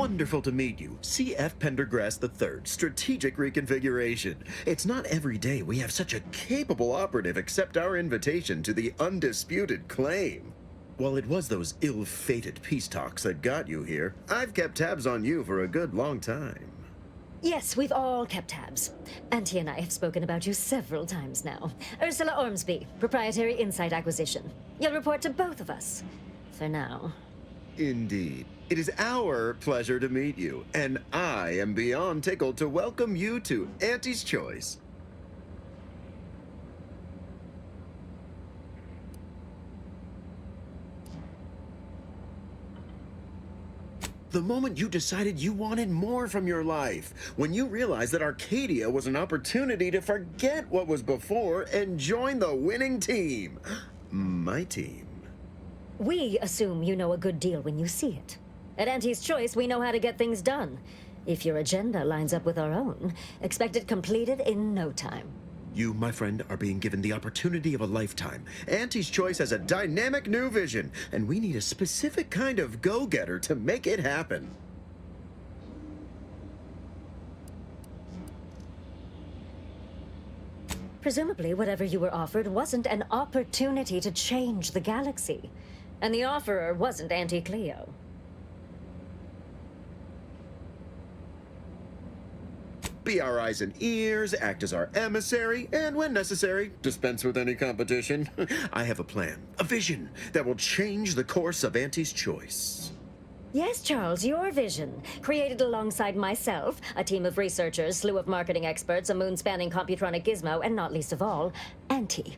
Wonderful to meet you. C.F. Pendergrass III, Strategic Reconfiguration. It's not every day we have such a capable operative accept our invitation to the undisputed claim. While it was those ill-fated peace talks that got you here, I've kept tabs on you for a good long time. Yes, we've all kept tabs. Auntie and I have spoken about you several times now. Ursula Ormsby, Proprietary Insight Acquisition. You'll report to both of us. For now. Indeed. It is our pleasure to meet you, and I am beyond tickled to welcome you to Auntie's Choice. The moment you decided you wanted more from your life, when you realized that Arcadia was an opportunity to forget what was before and join the winning team. My team. We assume you know a good deal when you see it. At Auntie's Choice, we know how to get things done. If your agenda lines up with our own, expect it completed in no time. You, my friend, are being given the opportunity of a lifetime. Auntie's Choice has a dynamic new vision, and we need a specific kind of go-getter to make it happen. Presumably, whatever you were offered wasn't an opportunity to change the galaxy. And the offerer wasn't Auntie Cleo. Be our eyes and ears, act as our emissary, and when necessary, dispense with any competition. I have a plan, a vision, that will change the course of Auntie's Choice. Yes, Charles, your vision. Created alongside myself, a team of researchers, slew of marketing experts, a moon-spanning computronic gizmo, and not least of all, Auntie.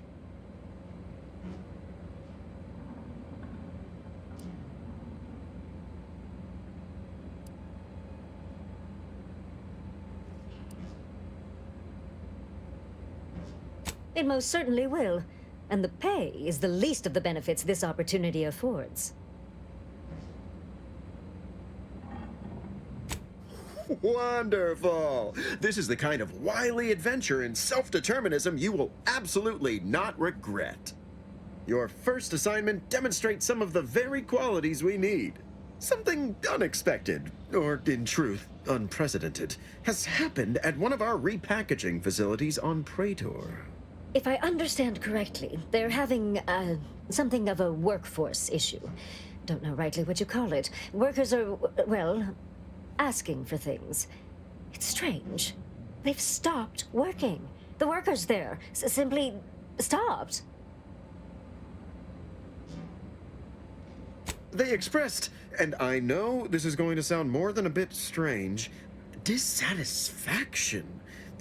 It most certainly will. And the pay is the least of the benefits this opportunity affords. Wonderful! This is the kind of wily adventure and self-determinism you will absolutely not regret. Your first assignment demonstrates some of the very qualities we need. Something unexpected, or in truth, unprecedented, has happened at one of our repackaging facilities on Praetor. If I understand correctly, they're having, something of a workforce issue. Don't know rightly what you call it. Workers are, well, asking for things. It's strange. They've stopped working. The workers there simply stopped. They expressed, and I know this is going to sound more than a bit strange, dissatisfaction.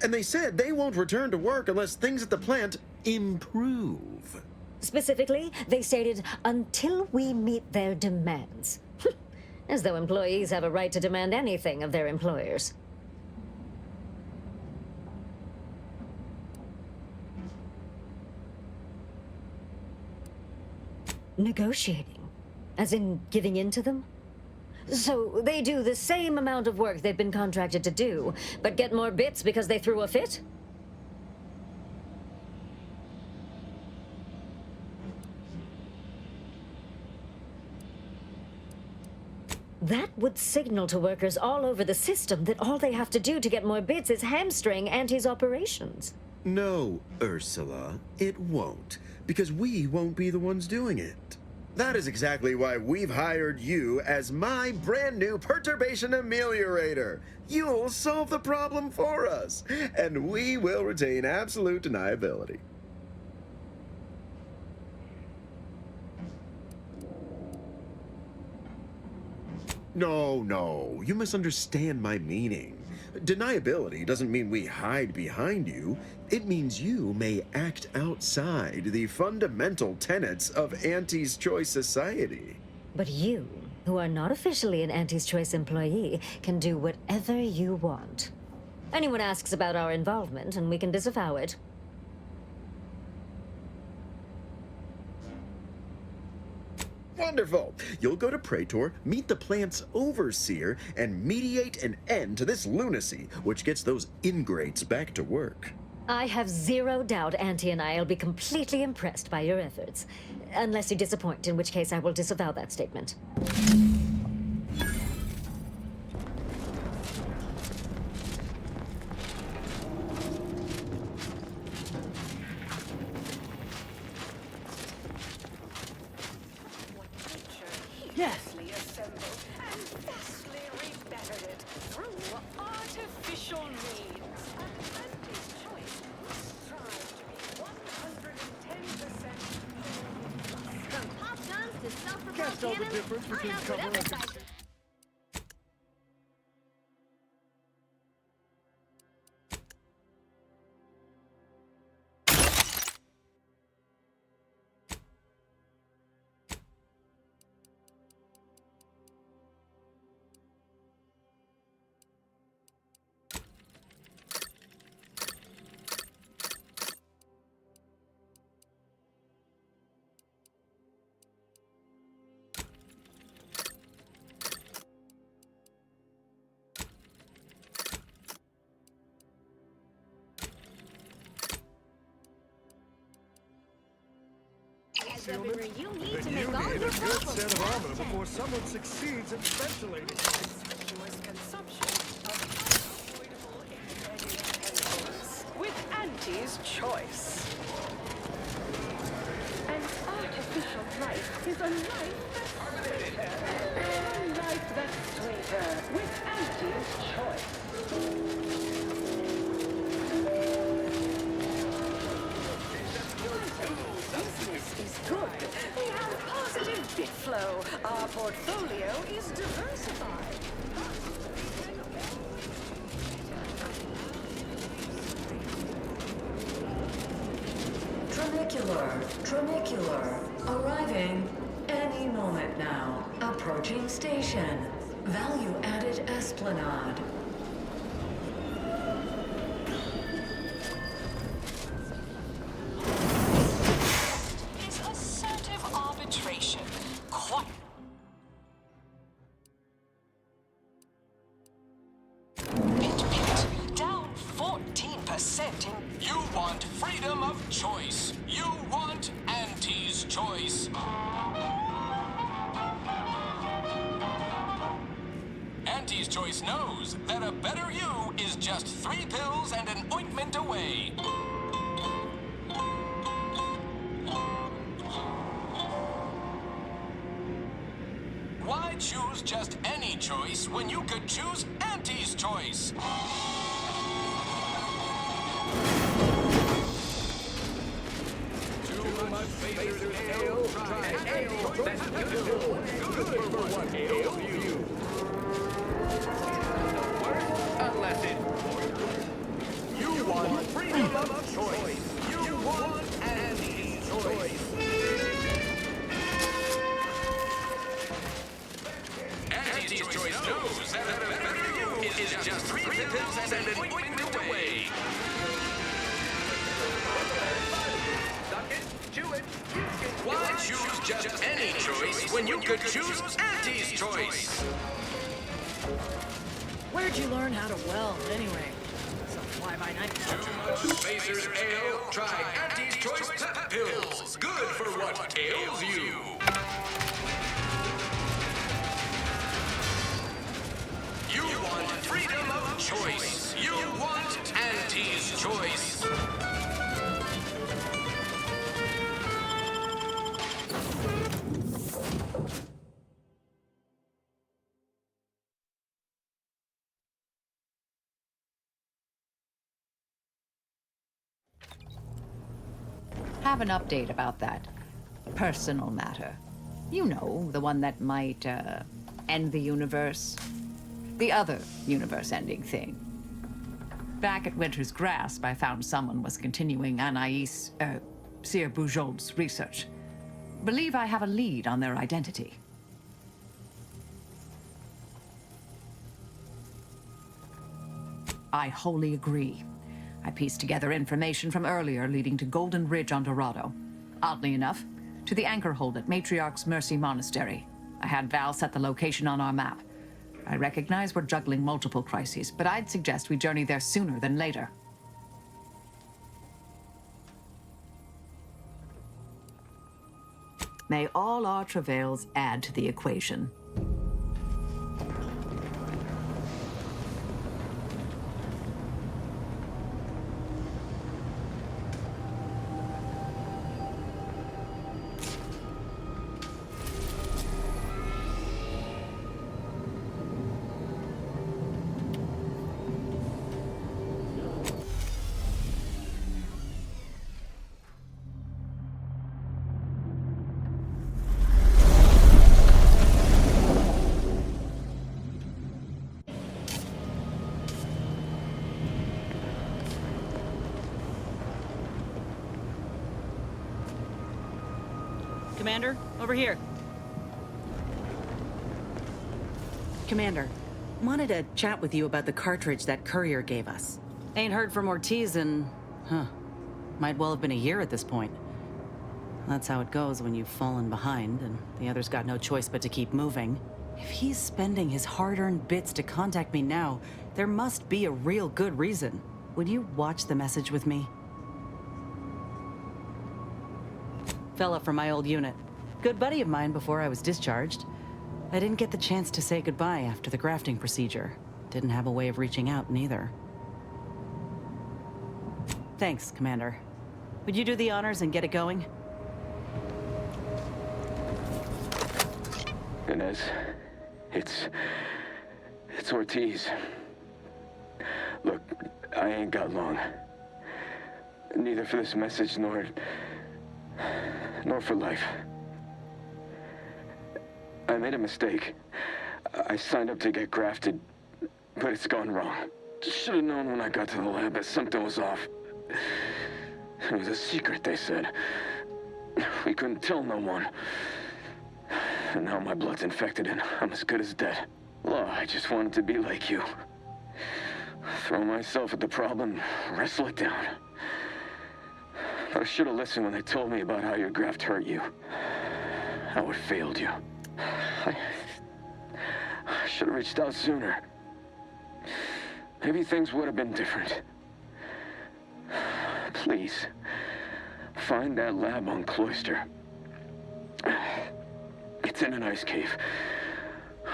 And they said they won't return to work unless things at the plant improve. Specifically, they stated, until we meet their demands. As though employees have a right to demand anything of their employers. Negotiating? As in giving in to them? So they do the same amount of work they've been contracted to do, but get more bits because they threw a fit? That would signal to workers all over the system that all they have to do to get more bits is hamstring Auntie's operations. No, Ursula, it won't, because we won't be the ones doing it. That is exactly why we've hired you as my brand new perturbation ameliorator. You'll solve the problem for us, and we will retain absolute deniability. No, you misunderstand my meaning. Deniability doesn't mean we hide behind you. It means you may act outside the fundamental tenets of Auntie's Choice society. But you, who are not officially an Auntie's Choice employee, can do whatever you want. Anyone asks about our involvement, and we can disavow it. Wonderful! You'll go to Praetor, meet the plant's overseer, and mediate an end to this lunacy, which gets those ingrates back to work. I have zero doubt Auntie and I will be completely impressed by your efforts. Unless you disappoint, in which case I will disavow that statement. deftly assembled and vastly rebettered it through artificial means. Andy's choice must strive to be 110% From pop guns to self-propelled Can't tell the cannons, difference I between have cover whatever and size. As everywhere you need But to you make all need your a good problems set of armor faster. before someone succeeds in ventilating. conspicuous consumption of unavoidable embedded chemicals with Auntie's choice. An artificial life is a life that's sweeter. A life that's sweeter with Auntie's choice. Business is good. We have positive bit flow. Our portfolio is diversified. Tramicular. Arriving any moment now. Approaching station. Value added Esplanade. Is assertive arbitration quite pit, down 14% in. You want freedom of choice. You want Auntie's choice. Auntie's choice knows that a better you is just 3 pills and an ointment away. Why choose just any choice when you could choose Auntie's choice? My favorite ale, try ale, that's good for what ails you. Unless it. You want freedom of choice. You want Andy's choice. Auntie's choice knows that a better you is just 3 pills and an ointment away. Why choose just any choice when you could choose Auntie's choice? Where'd you learn how to weld, anyway? Some fly-by-night. Too much Spacers Ale? Try Auntie's Choice Pep Pills. Good for what ails you. You want freedom of choice. You want Auntie's choice. Have an update about that personal matter. You know, the one that might, end the universe. The other universe-ending thing. Back at Winter's Grasp, I found someone was continuing Anais, Sir Bujold's research. Believe I have a lead on their identity. I wholly agree. I pieced together information from earlier leading to Golden Ridge on Dorado. Oddly enough, to the anchor hold at Matriarch's Mercy Monastery. I had Val set the location on our map. I recognize we're juggling multiple crises, but I'd suggest we journey there sooner than later. May all our travails add to the equation. Commander, over here. Commander, wanted to chat with you about the cartridge that courier gave us. Ain't heard from Ortiz in, might well have been a year at this point. That's how it goes when you've fallen behind and the other's got no choice but to keep moving. If he's spending his hard-earned bits to contact me now, there must be a real good reason. Would you watch the message with me? Fella from my old unit. Good buddy of mine before I was discharged. I didn't get the chance to say goodbye after the grafting procedure. Didn't have a way of reaching out, neither. Thanks, Commander. Would you do the honors and get it going? Inez, it's Ortiz. Look, I ain't got long. Neither for this message nor for life. I made a mistake. I signed up to get grafted, but it's gone wrong. Should have known when I got to the lab that something was off. It was a secret, they said. We couldn't tell no one. And now my blood's infected and I'm as good as dead. Well, I just wanted to be like you. Throw myself at the problem, wrestle it down. But I should have listened when they told me about how your graft hurt you. How it failed you. I should have reached out sooner. Maybe things would have been different. Please, find that lab on Cloister. It's in an ice cave,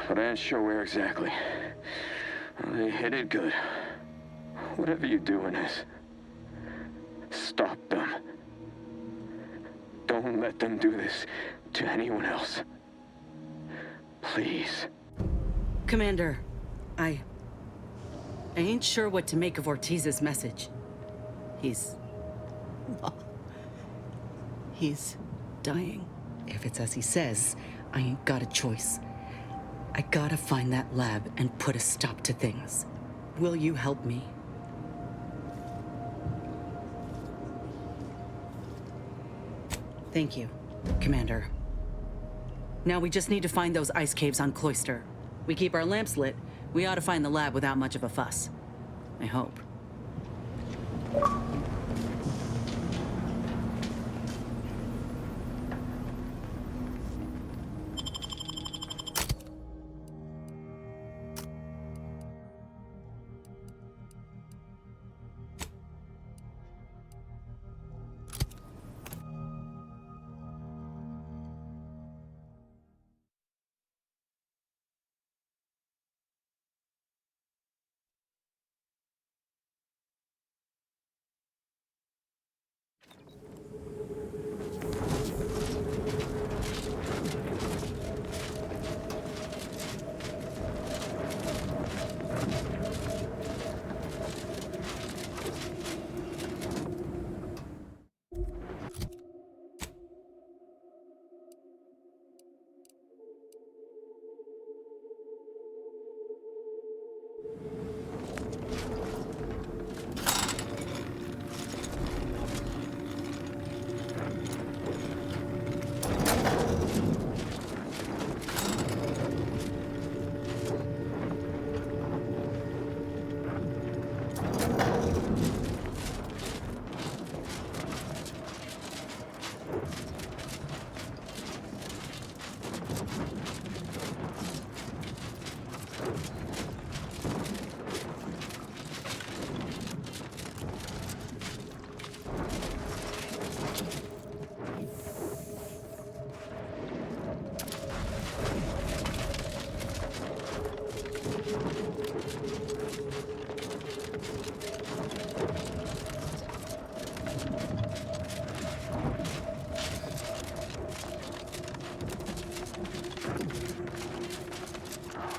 but I ain't sure where exactly. They hit it good. Whatever you do, Inez, stop them. Don't let them do this to anyone else. Please. Commander, I ain't sure what to make of Ortiz's message. He's dying. If it's as he says, I ain't got a choice. I gotta find that lab and put a stop to things. Will you help me? Thank you, Commander. Now we just need to find those ice caves on Cloister. We keep our lamps lit, we ought to find the lab without much of a fuss. I hope.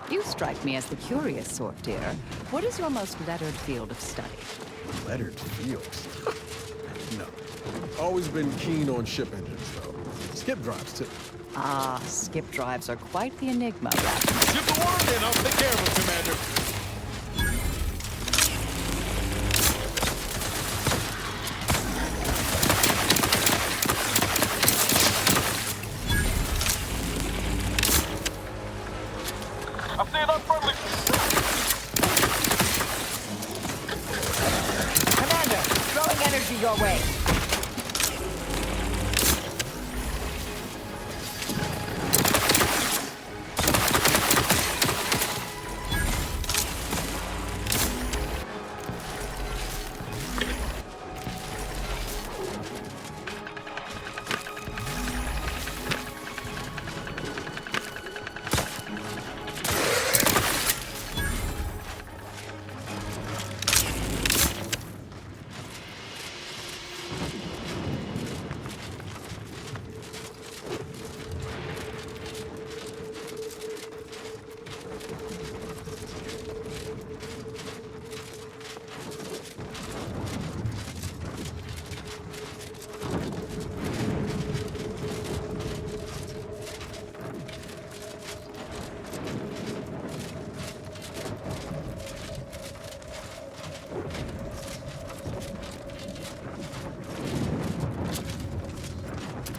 You strike me as the curious sort, dear. What is your most lettered field of study? Lettered fields? No. Always been keen on ship engines, though. Skip drives, too. Ah, skip drives are quite the enigma, Raptor. Ship the word in, I'll take care of it, Commander. your way.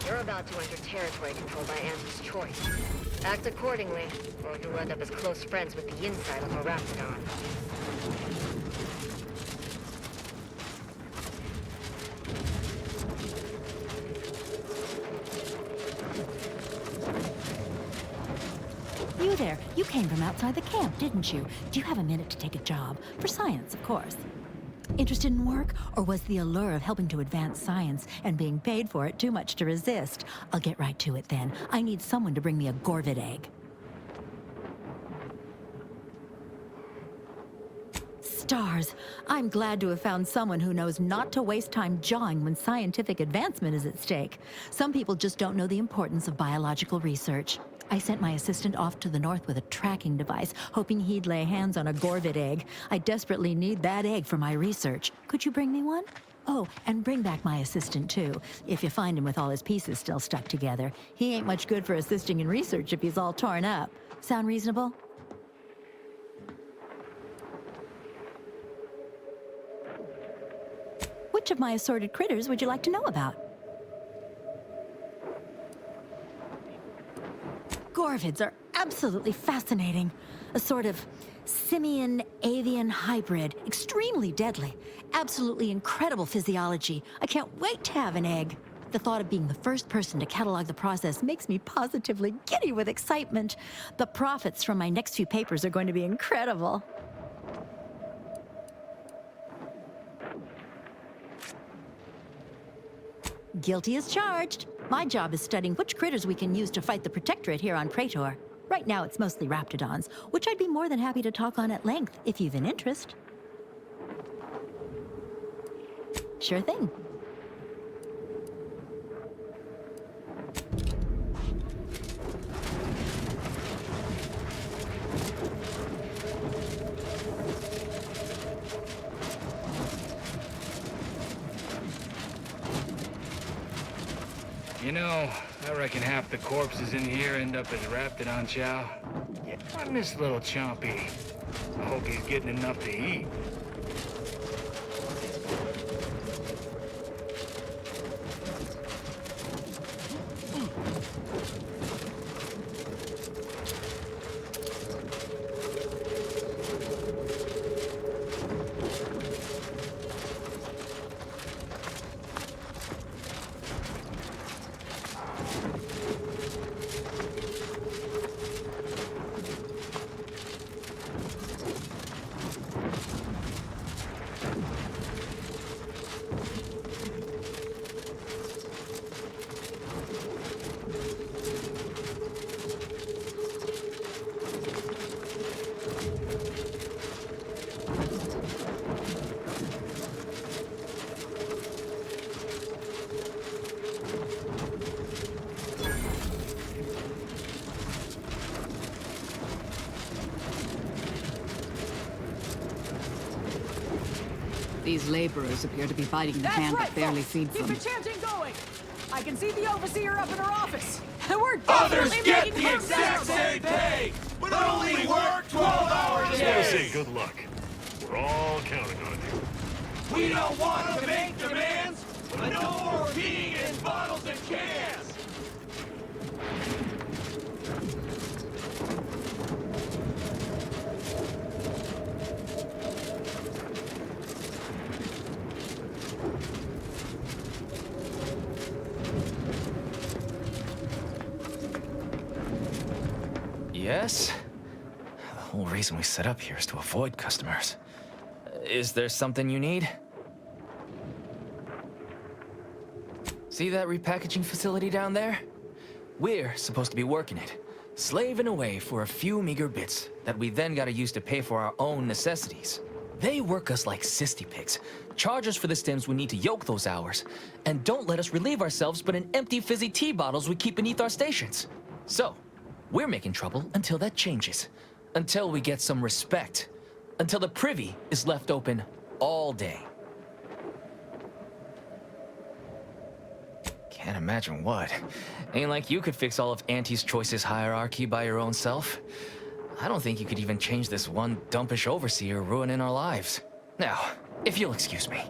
You're about to enter territory controlled by Anti's choice. Act accordingly, or you'll end up as close friends with the inside of a Raptidon. You there. You came from outside the camp, didn't you? Do you have a minute to take a job? For science, of course. Interested in work, or was the allure of helping to advance science and being paid for it too much to resist? I'll get right to it then. I need someone to bring me a Gorvid egg. Stars! I'm glad to have found someone who knows not to waste time jawing when scientific advancement is at stake. Some people just don't know the importance of biological research. I sent my assistant off to the north with a tracking device, hoping he'd lay hands on a Gorvid egg. I desperately need that egg for my research. Could you bring me one? Oh, and bring back my assistant, too, if you find him with all his pieces still stuck together. He ain't much good for assisting in research if he's all torn up. Sound reasonable? Which of my assorted critters would you like to know about? Gorvids are absolutely fascinating. A sort of simian-avian hybrid, extremely deadly. Absolutely incredible physiology. I can't wait to have an egg. The thought of being the first person to catalog the process makes me positively giddy with excitement. The profits from my next few papers are going to be incredible. Guilty as charged. My job is studying which critters we can use to fight the Protectorate here on Praetor. Right now it's mostly Raptidons, which I'd be more than happy to talk on at length if you've an interest. Sure thing. You know, I reckon half the corpses in here end up as Raptidon chow. Yeah, I miss little Chompy. I hope he's getting enough to eat. These laborers appear to be biting the hand that barely feeds them. Keep the chanting going. I can see the overseer up in her office. We're Others definitely get making the her exact miserable. same pay, but only work 12-hour I just want to say days. good luck. We're all counting on you. We don't want to make demands, but no more peeing in bottles and cans. Yes? The whole reason we set up here is to avoid customers. Is there something you need? See that repackaging facility down there? We're supposed to be working it, slaving away for a few meager bits that we then gotta use to pay for our own necessities. They work us like sissy pigs, charge us for the stems we need to yoke those hours, and don't let us relieve ourselves but in empty fizzy tea bottles we keep beneath our stations. So, we're making trouble until that changes. Until we get some respect. Until the privy is left open all day. Can't imagine what. Ain't like you could fix all of Auntie's Choice's hierarchy by your own self. I don't think you could even change this one dumpish overseer ruining our lives. Now, if you'll excuse me.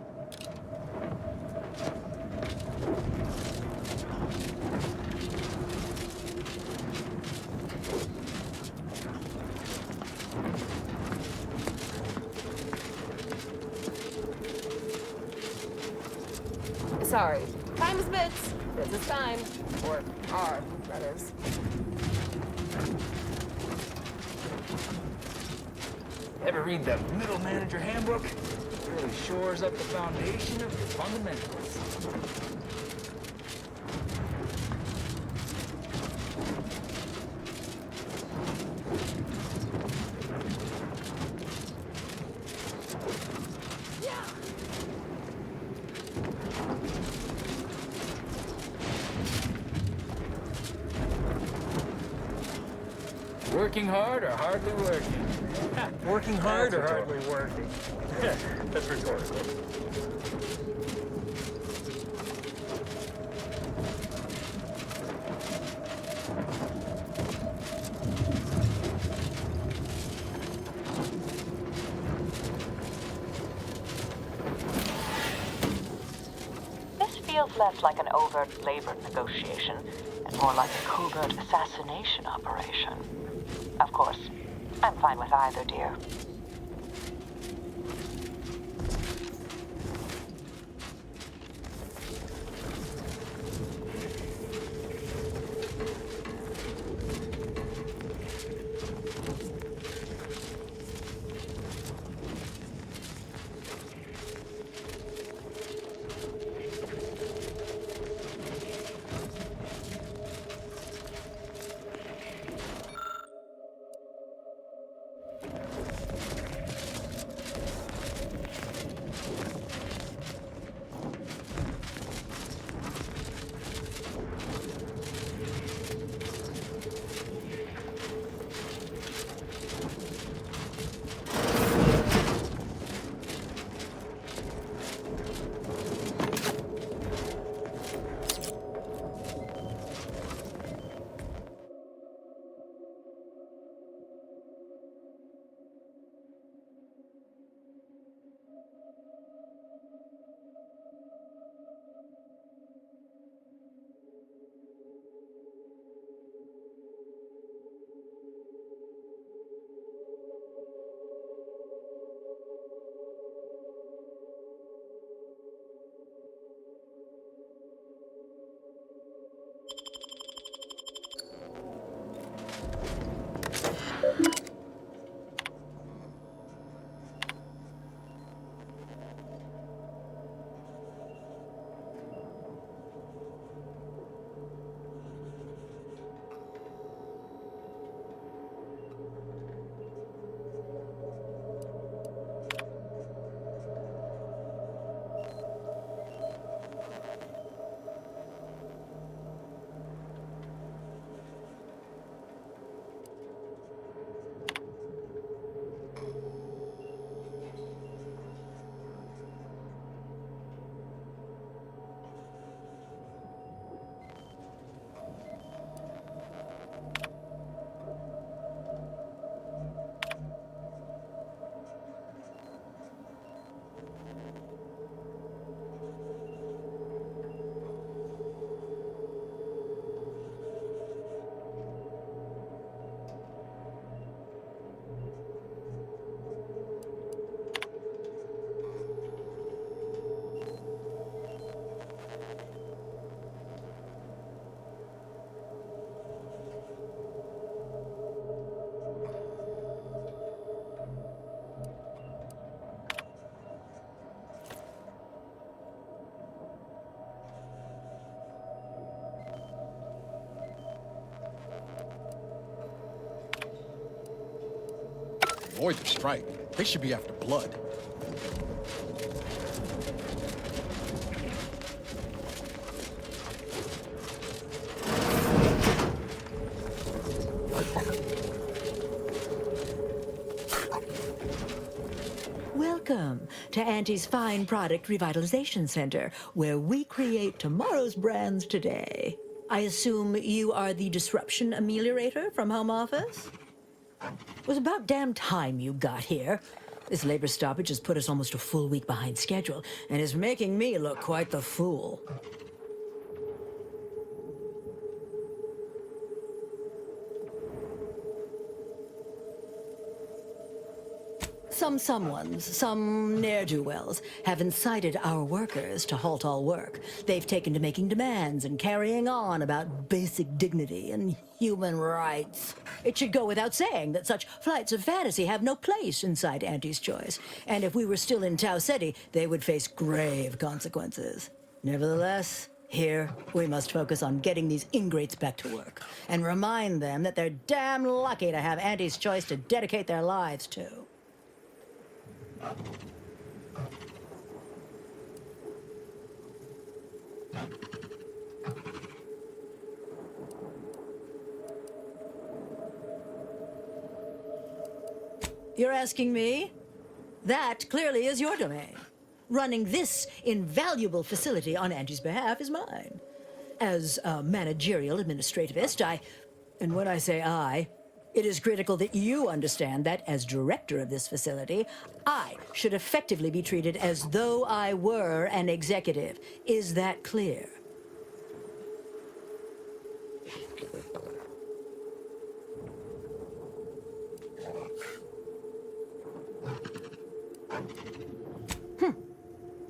Sorry. Time is bits. This is time. Or are, that is. Ever read the Middle Manager Handbook? It really shores up the foundation of your fundamentals. Working hard or hardly working? Working hard or hardly working? That's rhetorical. This feels less like an overt labor negotiation and more like a covert assassination operation. Of course, I'm fine with either, dear. avoid the strike. They should be after blood. Welcome to Auntie's Fine Product Revitalization Center, where we create tomorrow's brands today. I assume you are the disruption ameliorator from home office? It was about damn time you got here. This labor stoppage has put us almost a full week behind schedule and is making me look quite the fool. Some ne'er-do-wells have incited our workers to halt all work. They've taken to making demands and carrying on about basic dignity and human rights. It should go without saying that such flights of fantasy have no place inside Auntie's Choice, and if we were still in Tau Ceti, they would face grave consequences. Nevertheless, here, we must focus on getting these ingrates back to work, and remind them that they're damn lucky to have Auntie's Choice to dedicate their lives to. You're asking me? That clearly is your domain. Running this invaluable facility on Auntie's behalf is mine. As a managerial administrativist, and when I say I, it is critical that you understand that, as director of this facility, I should effectively be treated as though I were an executive. Is that clear?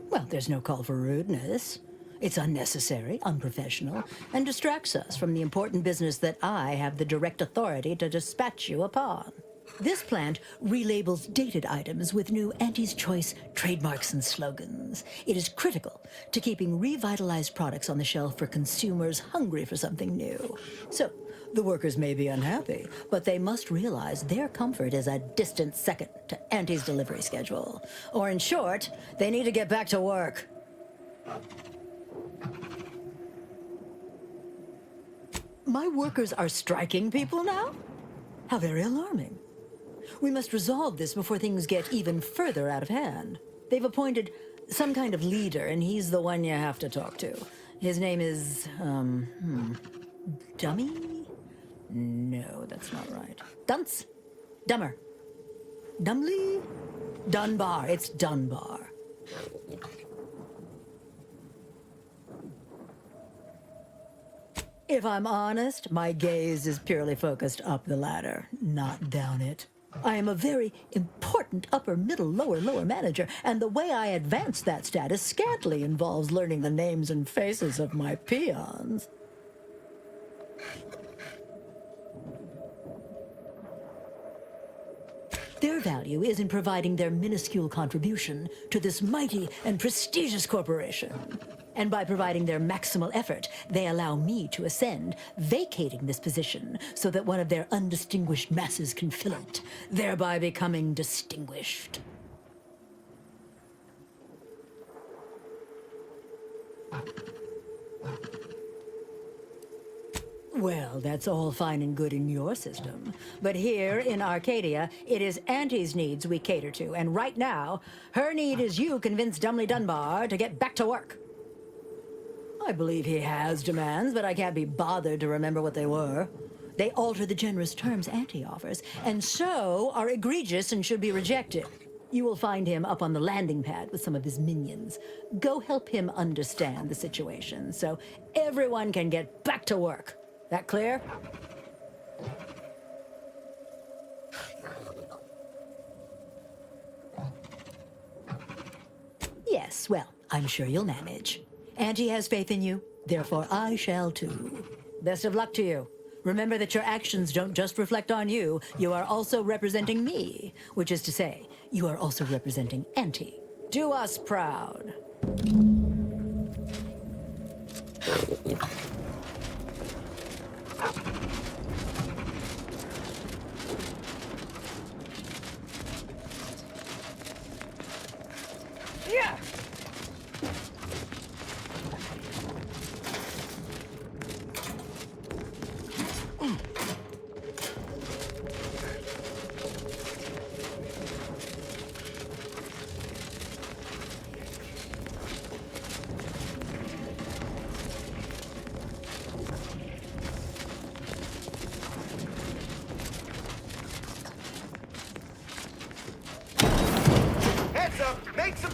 Well, there's no call for rudeness. It's unnecessary, unprofessional, and distracts us from the important business that I have the direct authority to dispatch you upon. This plant relabels dated items with new Auntie's Choice trademarks and slogans. It is critical to keeping revitalized products on the shelf for consumers hungry for something new. So, the workers may be unhappy, but they must realize their comfort is a distant second to Auntie's delivery schedule. Or in short, they need to get back to work. My workers are striking people now? How very alarming. We must resolve this before things get even further out of hand. They've appointed some kind of leader, and he's the one you have to talk to. His name is, Dummy? No, that's not right. Dunce? Dummer? Dumbly? Dunbar. It's Dunbar. If I'm honest, my gaze is purely focused up the ladder, not down it. I am a very important upper, middle, lower manager, and the way I advance that status scantily involves learning the names and faces of my peons. Their value is in providing their minuscule contribution to this mighty and prestigious corporation. And by providing their maximal effort, they allow me to ascend, vacating this position so that one of their undistinguished masses can fill it, thereby becoming distinguished. Well, that's all fine and good in your system. But here in Arcadia, it is Auntie's needs we cater to, and right now, her need is you convince Dumbly Dunbar to get back to work. I believe he has demands, but I can't be bothered to remember what they were. They alter the generous terms Auntie offers, and so are egregious and should be rejected. You will find him up on the landing pad with some of his minions. Go help him understand the situation so everyone can get back to work. That clear? Yes, well, I'm sure you'll manage. Auntie has faith in you, therefore I shall too. Best of luck to you. Remember that your actions don't just reflect on you, you are also representing me, which is to say, you are also representing Auntie. Do us proud.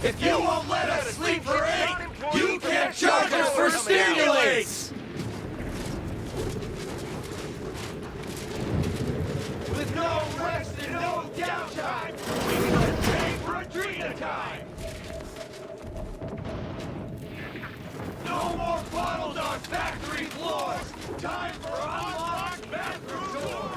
If you won't let us sleep for 8, you can't charge us for stimulates! With no rest and no downtime, we must pay for Adrena time! No more bottles on factory floors! Time for unlocked bathroom doors!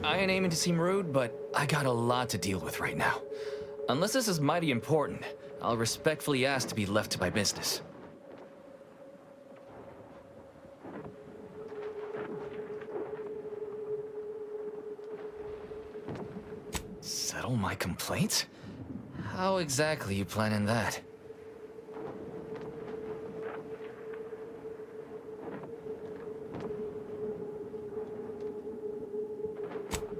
I ain't aiming to seem rude, but I got a lot to deal with right now. Unless this is mighty important, I'll respectfully ask to be left to my business. Settle my complaints? How exactly you planning that?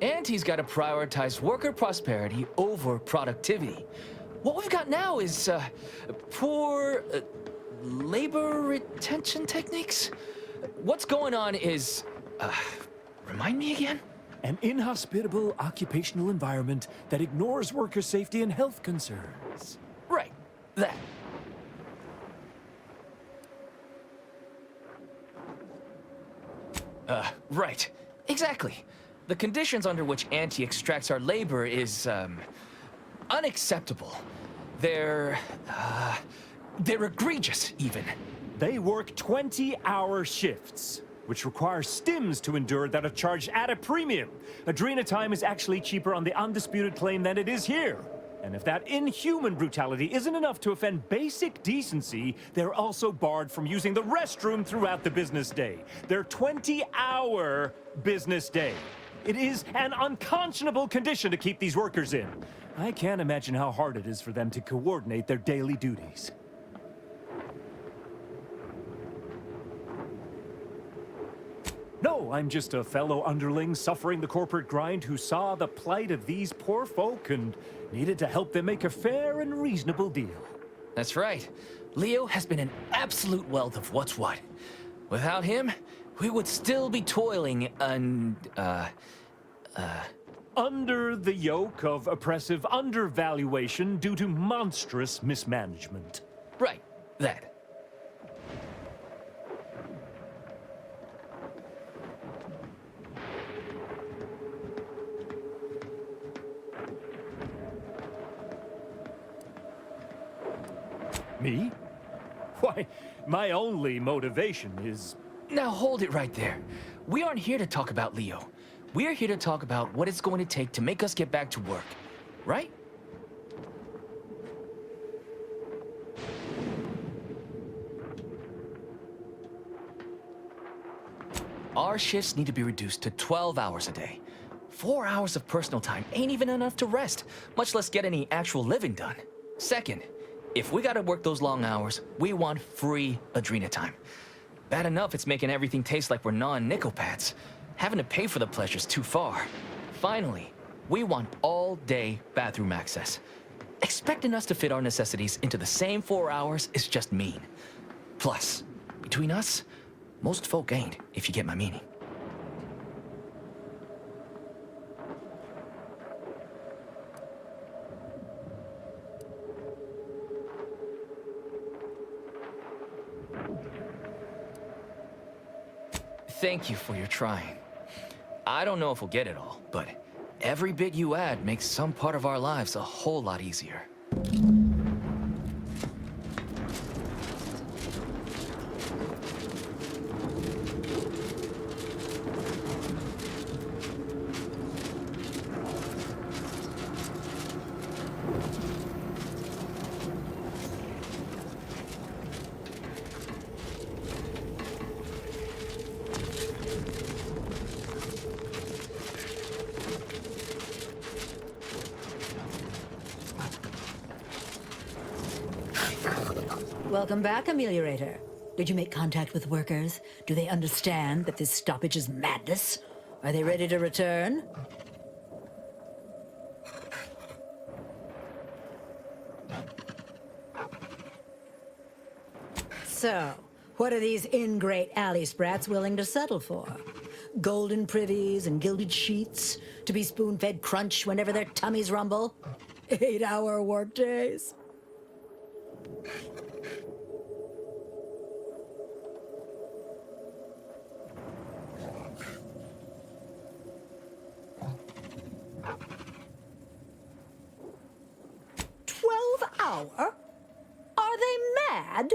And he's got to prioritize worker prosperity over productivity. What we've got now is poor labor retention techniques. What's going on is, remind me again? An inhospitable occupational environment that ignores worker safety and health concerns. Right, that. Right, exactly. The conditions under which Auntie extracts our labor is, unacceptable. They're egregious, even. They work 20-hour shifts, which require stims to endure that are charged at a premium. Adrena time is actually cheaper on the undisputed claim than it is here. And if that inhuman brutality isn't enough to offend basic decency, they're also barred from using the restroom throughout the business day. Their 20-hour business day. It is an unconscionable condition to keep these workers in. I can't imagine how hard it is for them to coordinate their daily duties. No, I'm just a fellow underling suffering the corporate grind who saw the plight of these poor folk and needed to help them make a fair and reasonable deal. That's right. Leo has been an absolute wealth of what's what. Without him, we would still be toiling under the yoke of oppressive undervaluation due to monstrous mismanagement. Right, that. Me? Why, my only motivation is... Now hold it right there. We aren't here to talk about Leo. We're here to talk about what it's going to take to make us get back to work, right? Our shifts need to be reduced to 12 hours a day. 4 hours of personal time ain't even enough to rest, much less get any actual living done. Second, if we gotta work those long hours, we want free Adrena time. Bad enough it's making everything taste like we're non-nicopaths. Having to pay for the pleasure's too far. Finally, we want all-day bathroom access. Expecting us to fit our necessities into the same 4 hours is just mean. Plus, between us, most folk ain't, if you get my meaning. Thank you for your trying. I don't know if we'll get it all, but every bit you add makes some part of our lives a whole lot easier. Welcome back, Ameliorator. Did you make contact with workers? Do they understand that this stoppage is madness? Are they ready to return? So, what are these ingrate alley sprats willing to settle for? Golden privies and gilded sheets? To be spoon-fed crunch whenever their tummies rumble? 8-hour workdays? Hour? Are they mad?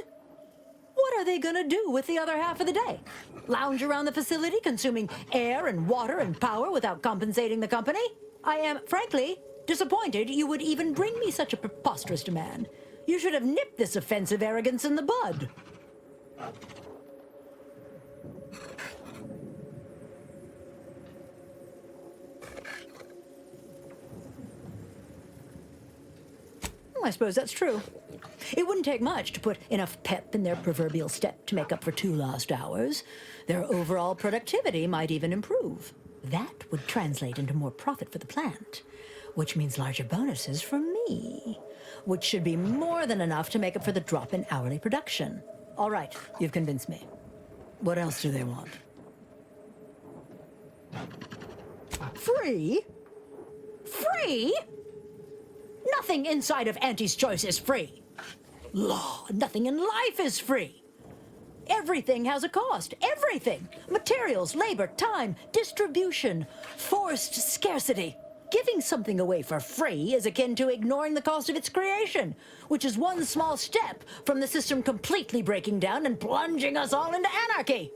What are they gonna do with the other half of the day? Lounge around the facility consuming air and water and power without compensating the company? I am, frankly, disappointed you would even bring me such a preposterous demand. You should have nipped this offensive arrogance in the bud. I suppose that's true. It wouldn't take much to put enough pep in their proverbial step to make up for 2 lost hours. Their overall productivity might even improve. That would translate into more profit for the plant, which means larger bonuses for me, which should be more than enough to make up for the drop in hourly production. All right, you've convinced me. What else do they want? Free? Free? Nothing inside of Auntie's Choice is free. Law, nothing in life is free. Everything has a cost. Everything. Materials, labor, time, distribution, forced scarcity. Giving something away for free is akin to ignoring the cost of its creation, which is one small step from the system completely breaking down and plunging us all into anarchy.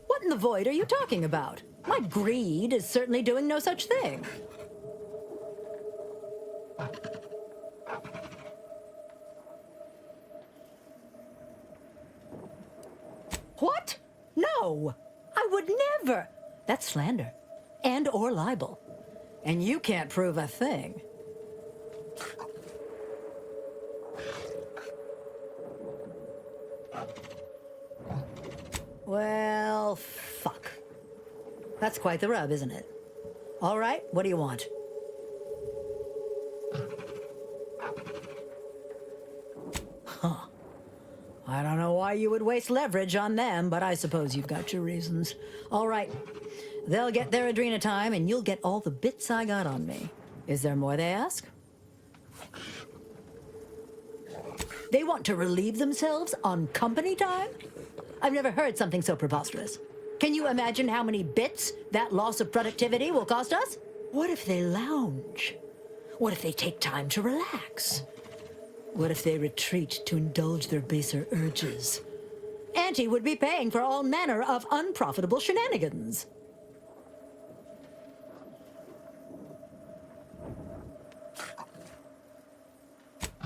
What in the void are you talking about? My greed is certainly doing no such thing. What? No! I would never! That's slander. And or libel. And you can't prove a thing. Well, fuck. That's quite the rub, isn't it? All right, what do you want? Huh. I don't know why you would waste leverage on them, but I suppose you've got your reasons. All right. They'll get their Adrena time, and you'll get all the bits I got on me. Is there more they ask? They want to relieve themselves on company time? I've never heard something so preposterous. Can you imagine how many bits that loss of productivity will cost us? What if they lounge? What if they take time to relax? What if they retreat to indulge their baser urges? Auntie would be paying for all manner of unprofitable shenanigans.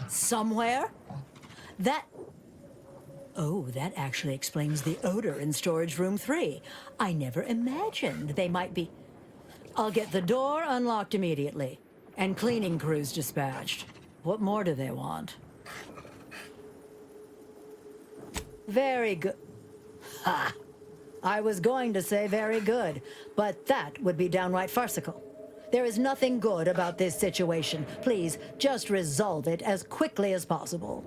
Somewhere? Oh, that actually explains the odor in storage room 3. I never imagined they might be... I'll get the door unlocked immediately, and cleaning crews dispatched. What more do they want? Very good. Ha! I was going to say very good, but that would be downright farcical. There is nothing good about this situation. Please, just resolve it as quickly as possible.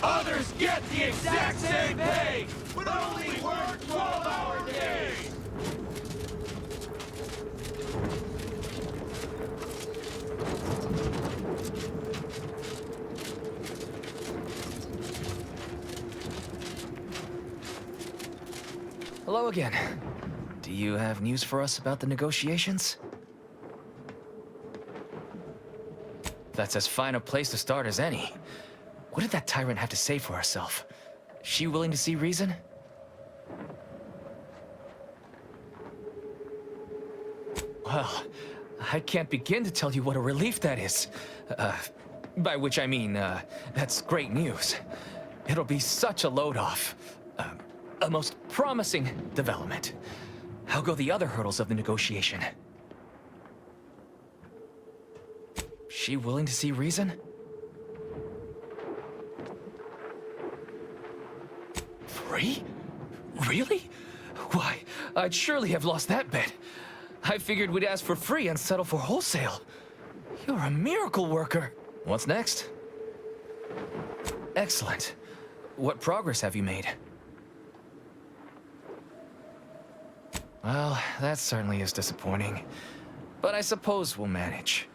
Others get the exact same pay, but only work 12-hour days. Hello again. Do you have news for us about the negotiations? That's as fine a place to start as any. What did that tyrant have to say for herself? She willing to see reason? Well, I can't begin to tell you what a relief that is. By which I mean, that's great news. It'll be such a load off. A most promising development. How go the other hurdles of the negotiation? She willing to see reason? Free? Really? Why, I'd surely have lost that bet. I figured we'd ask for free and settle for wholesale. You're a miracle worker. What's next? Excellent. What progress have you made? Well, that certainly is disappointing. But I suppose we'll manage.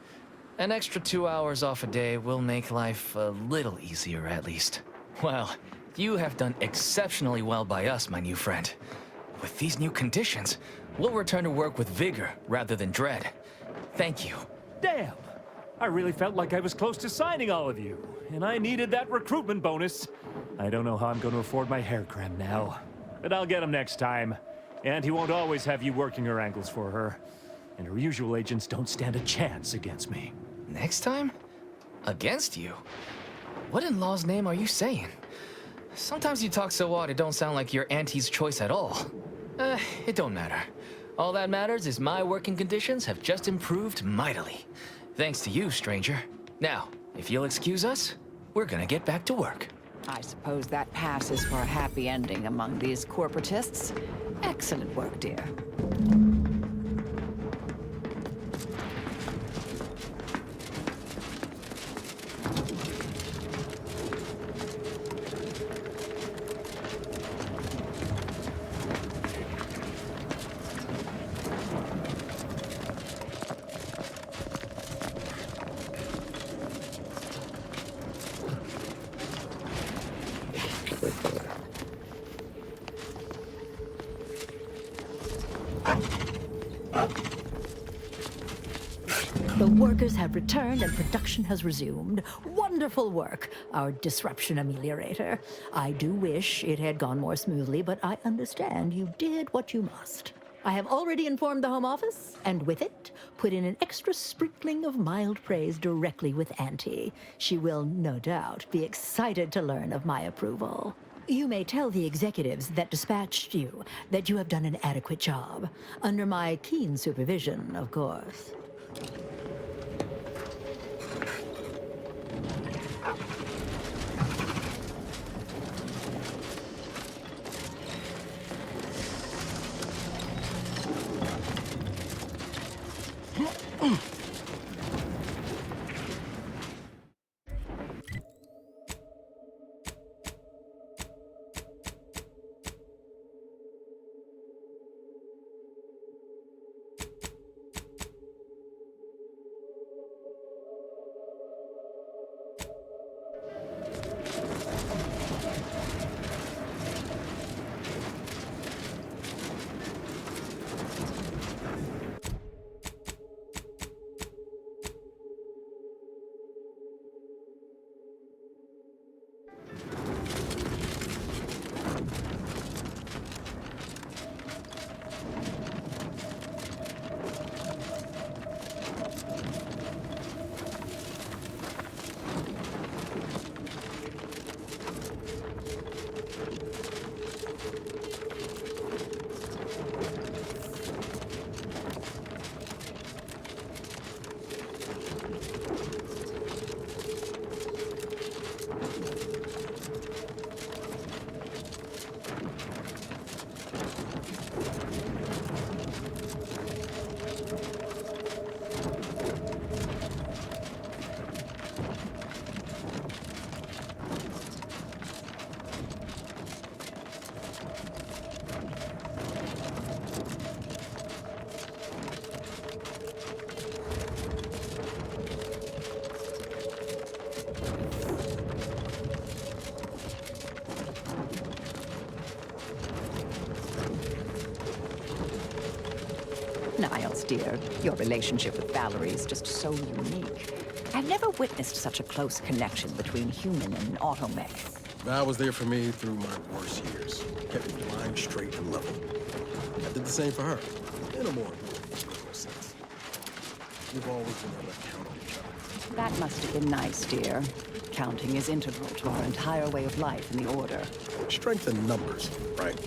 An extra 2 hours off a day will make life a little easier, at least. Well, you have done exceptionally well by us, my new friend. With these new conditions, we'll return to work with vigor rather than dread. Thank you. Damn! I really felt like I was close to signing all of you, and I needed that recruitment bonus. I don't know how I'm going to afford my hair cream now, but I'll get him next time. And he won't always have you working her ankles for her. And her usual agents don't stand a chance against me. Next time? Against you? What in law's name are you saying? Sometimes you talk so odd it don't sound like you're Auntie's choice at all. It don't matter. All that matters is my working conditions have just improved mightily. Thanks to you, stranger. Now, if you'll excuse us, we're gonna get back to work. I suppose that passes for a happy ending among these corporatists. Excellent work, dear. The workers have returned and production has resumed. Wonderful work, our disruption ameliorator. I do wish it had gone more smoothly, but I understand you did what you must. I have already informed the Home Office, and with it, put in an extra sprinkling of mild praise directly with Auntie. She will, no doubt, be excited to learn of my approval. You may tell the executives that dispatched you that you have done an adequate job. Under my keen supervision, of course. Niles, dear, your relationship with Valerie is just so unique. I've never witnessed such a close connection between human and automech. Val was there for me through my worst years. Kept me blind, straight, and level. I did the same for her, in a more personal sense. We've always been able to count on each other. That must have been nice, dear. Counting is integral to our entire way of life in the Order. Strength in numbers, right?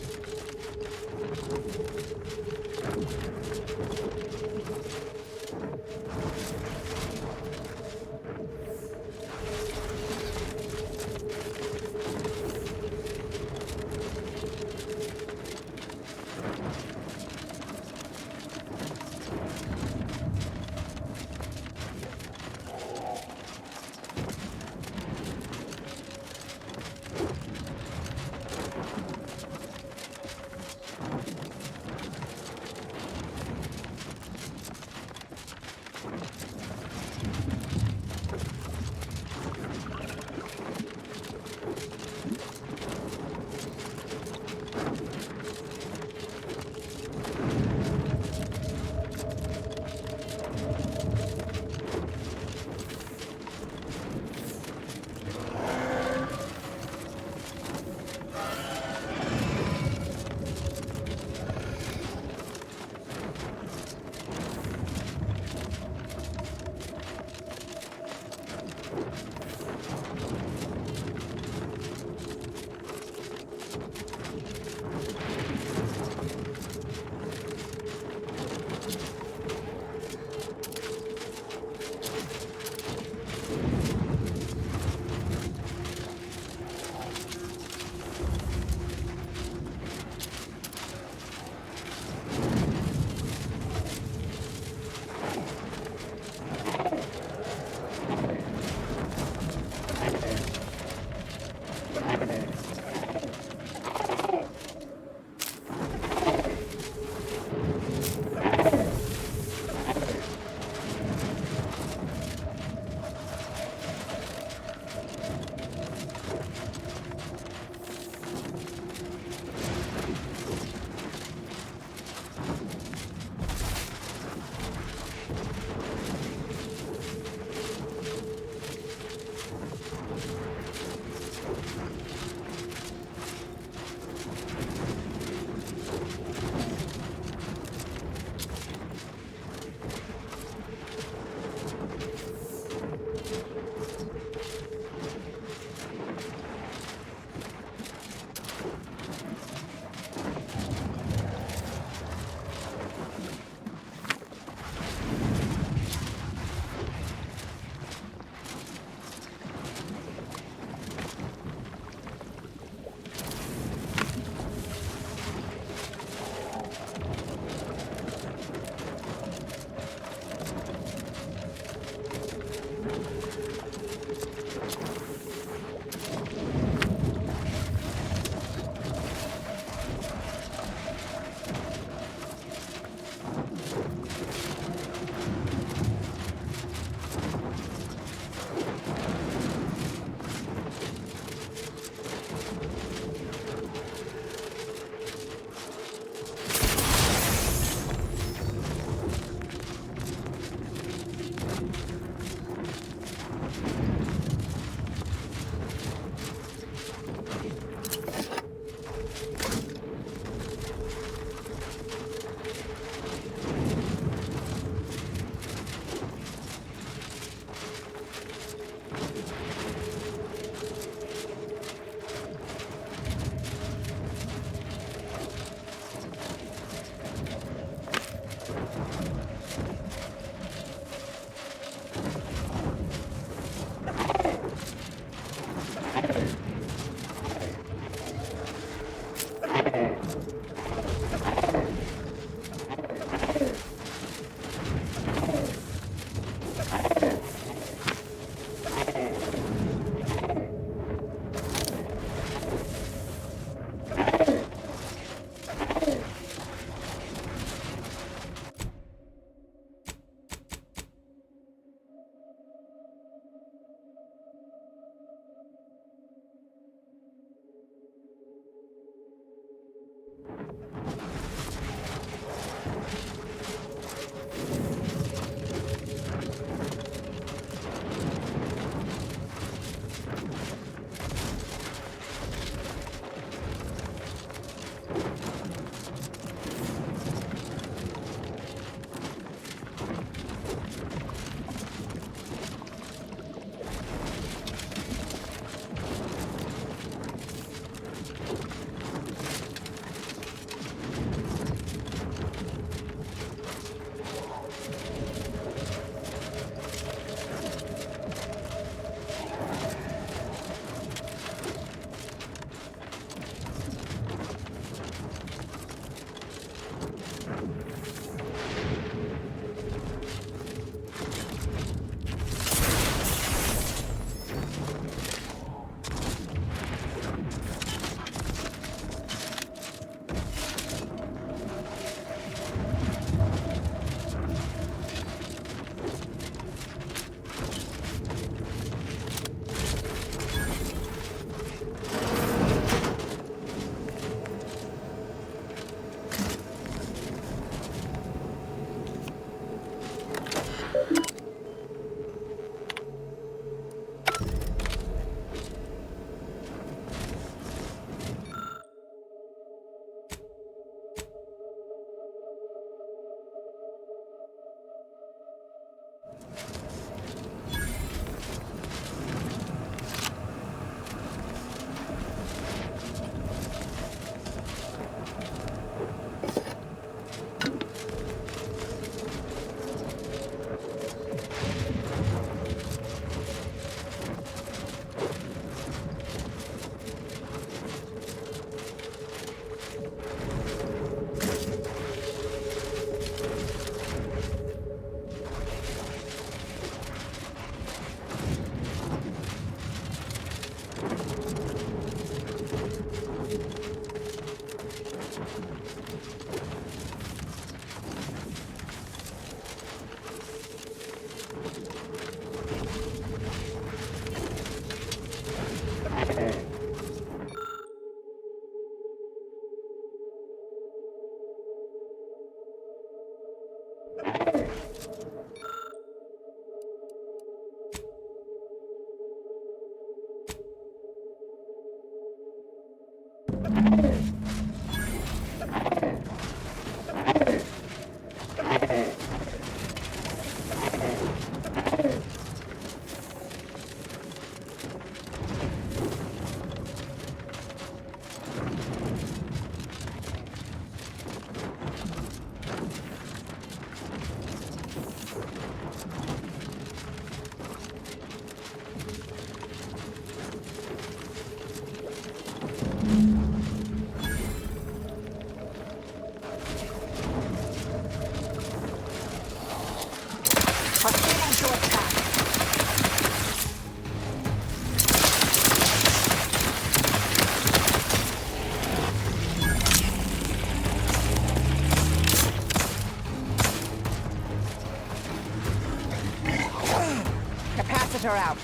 generator out.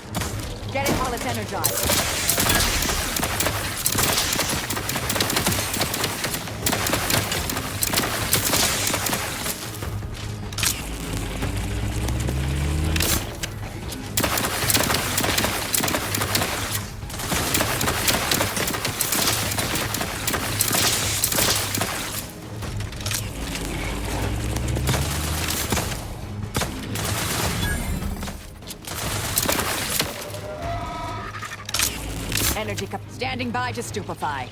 Get it while it's energized. Energy cup standing by to stupefy.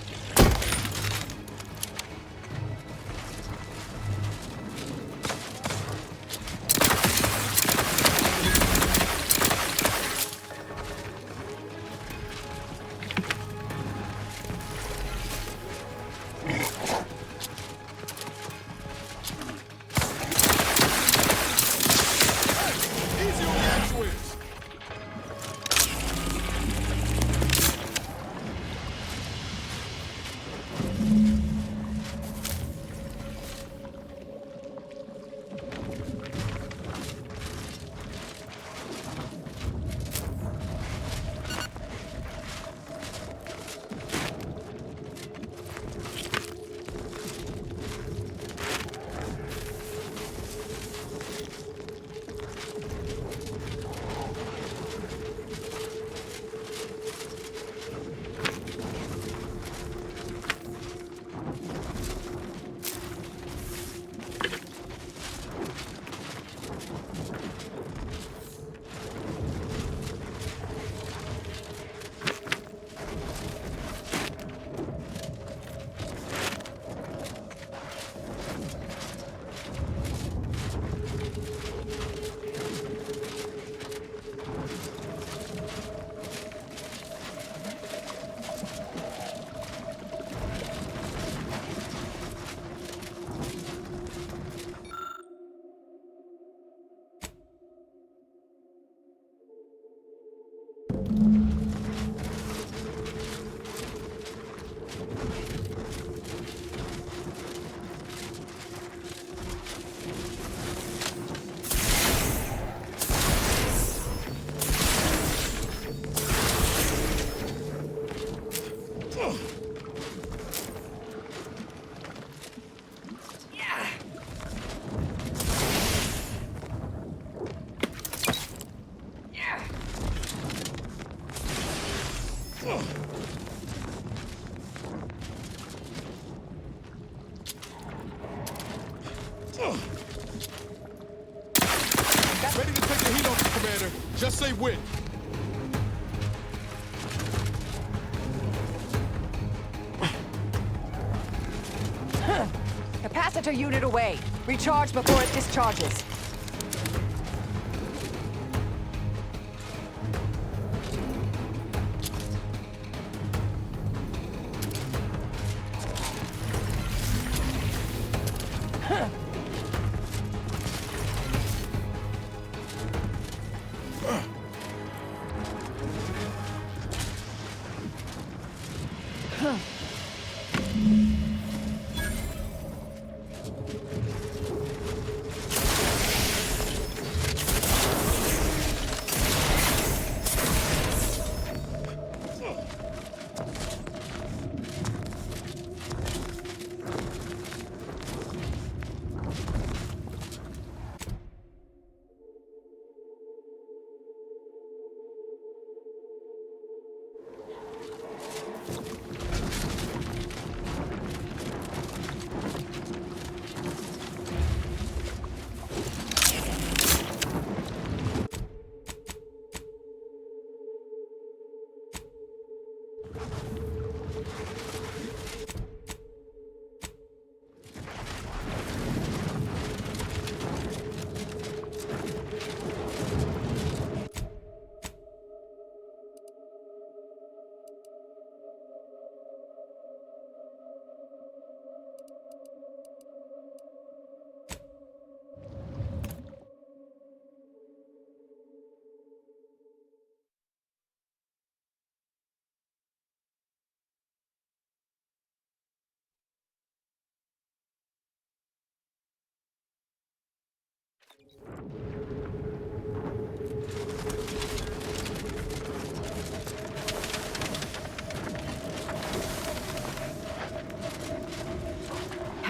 Easy on the actuators. Ready to take the heat off, Commander. Just say when. Capacitor unit away. Recharge before it discharges.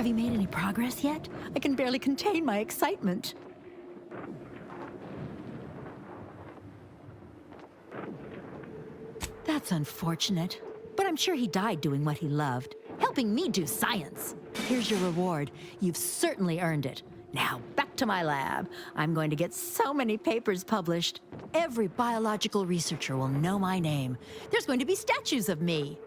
Have you made any progress yet? I can barely contain my excitement. That's unfortunate, but I'm sure he died doing what he loved, helping me do science. Here's your reward. You've certainly earned it. Now, back to my lab. I'm going to get so many papers published. Every biological researcher will know my name. There's going to be statues of me.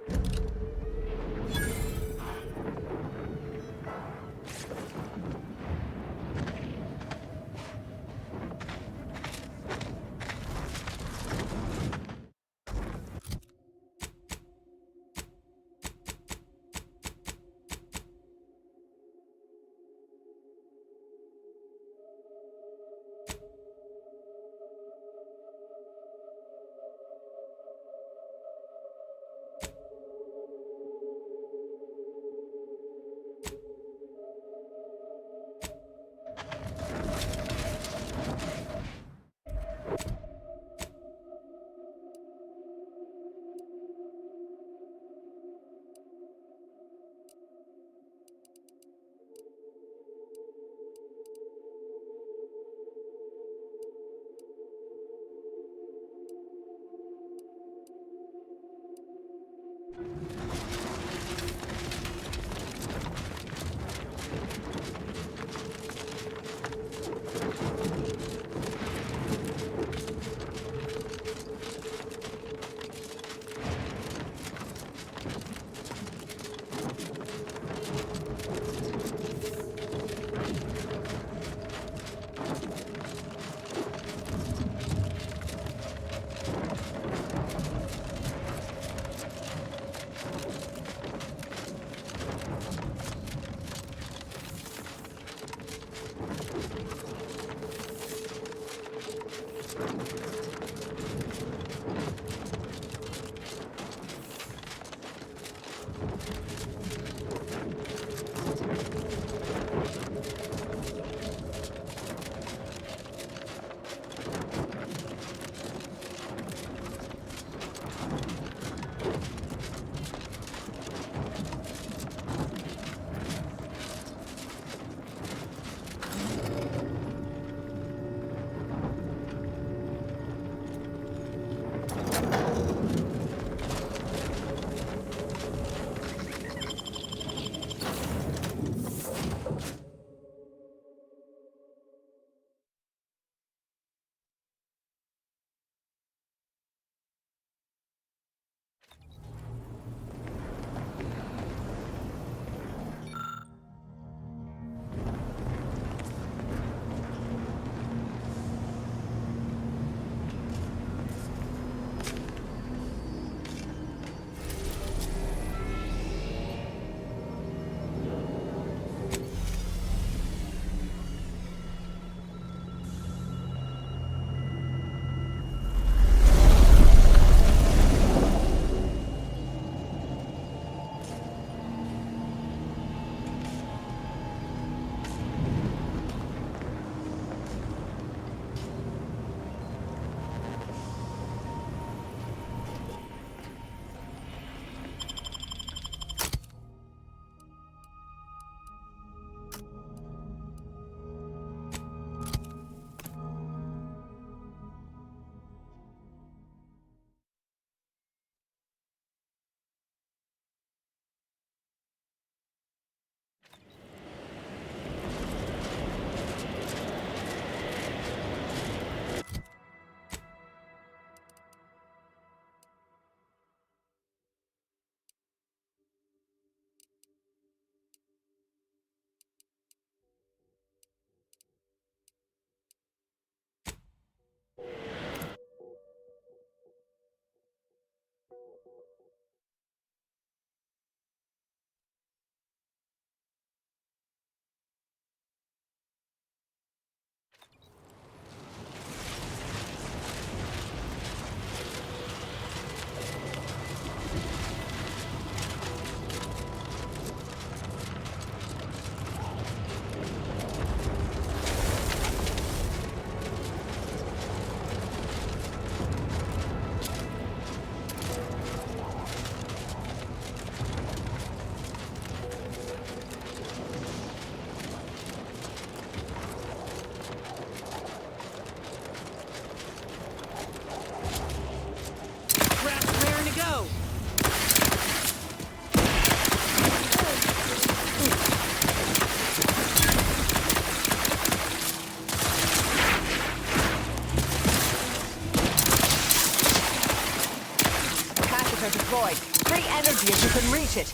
Free energy if you can reach it.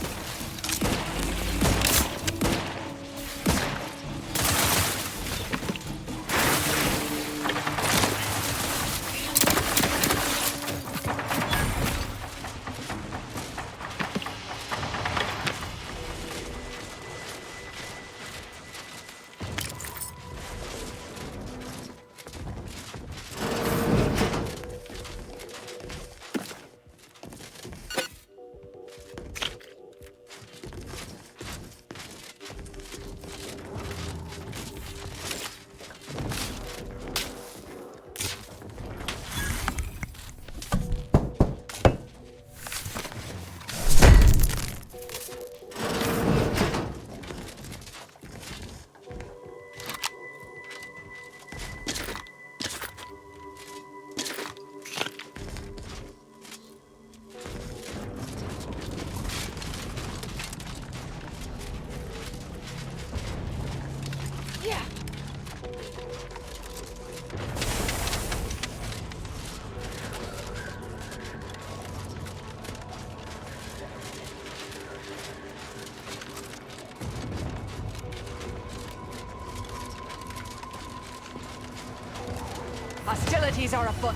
Hostilities are afoot.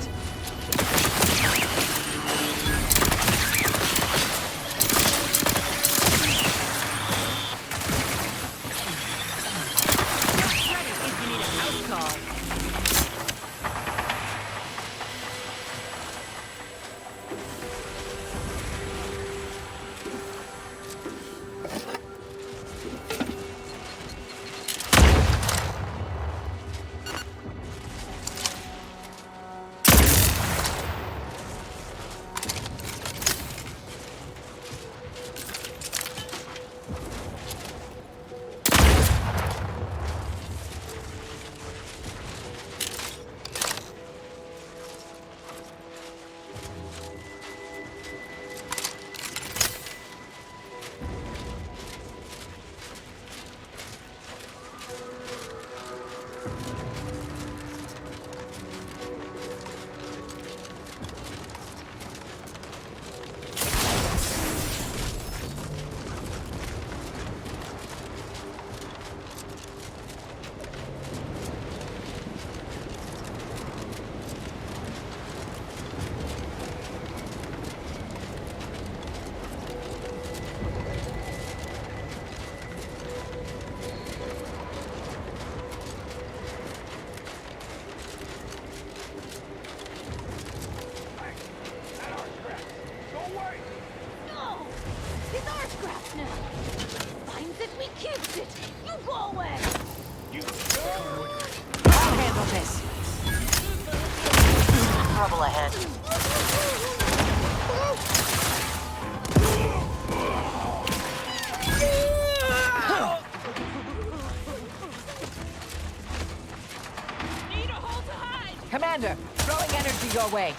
Commander, throwing energy your way.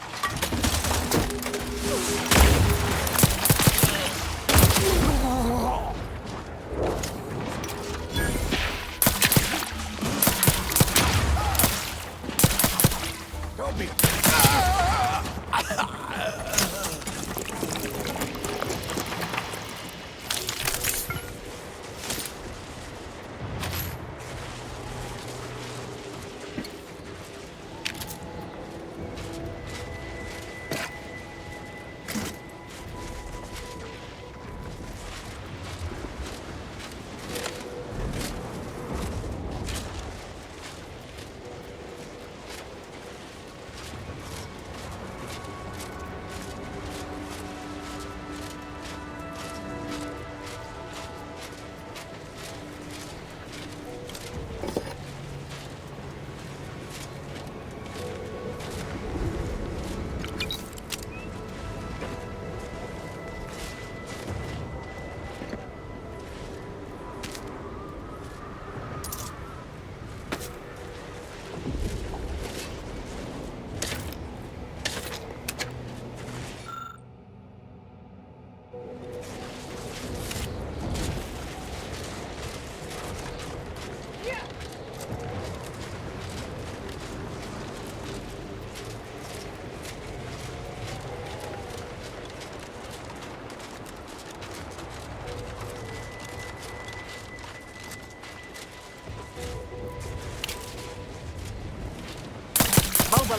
Don't be.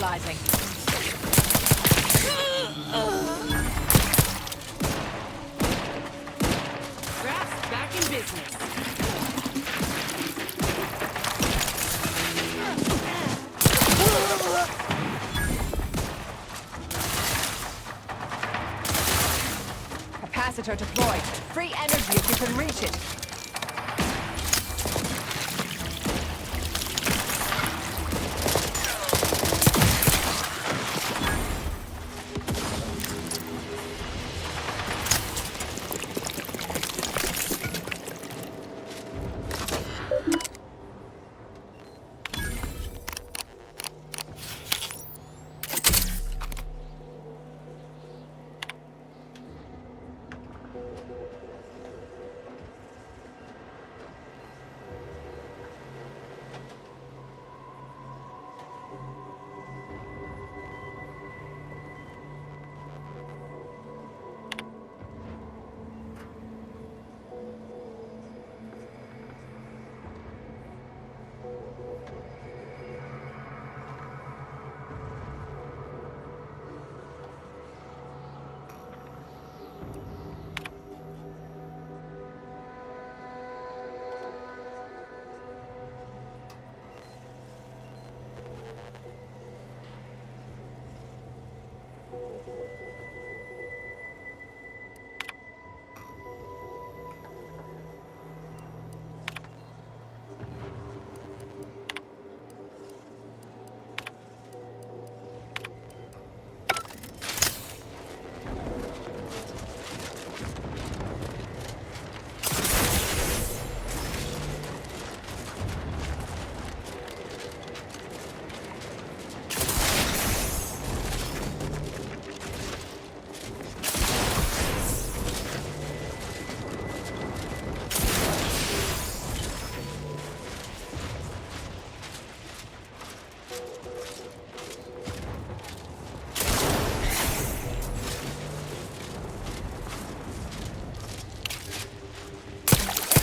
stabilizing. Craft's back in business. Capacitor deployed. Free energy if you can reach it.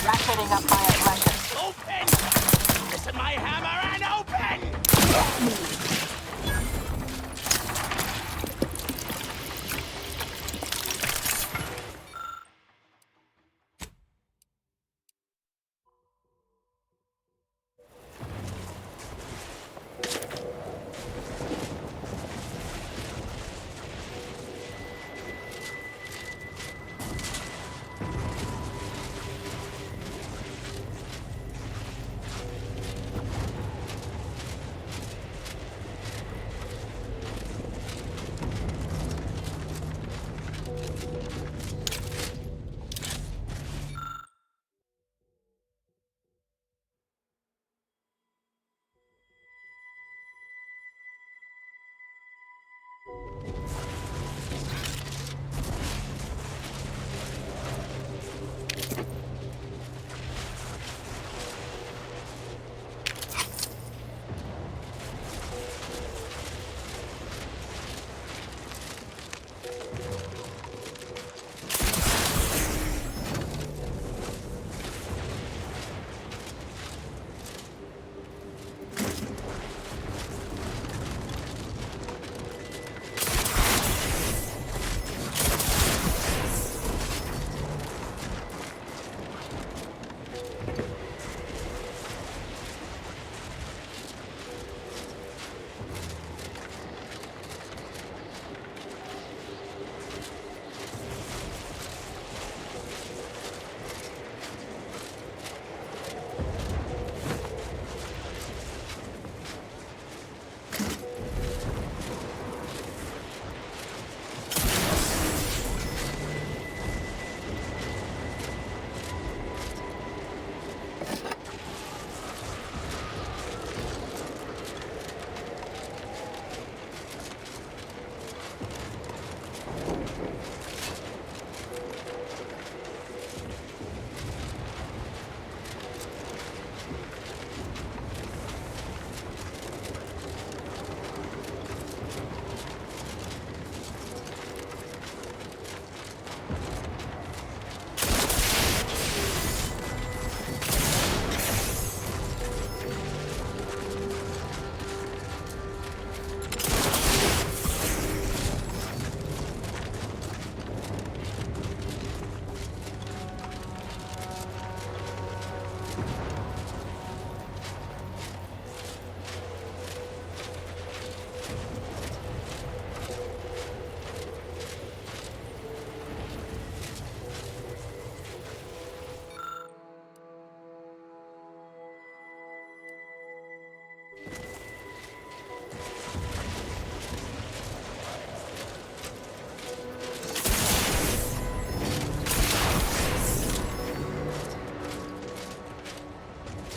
Ratcheting up my aggression. Open! Listen, my hammer, and open!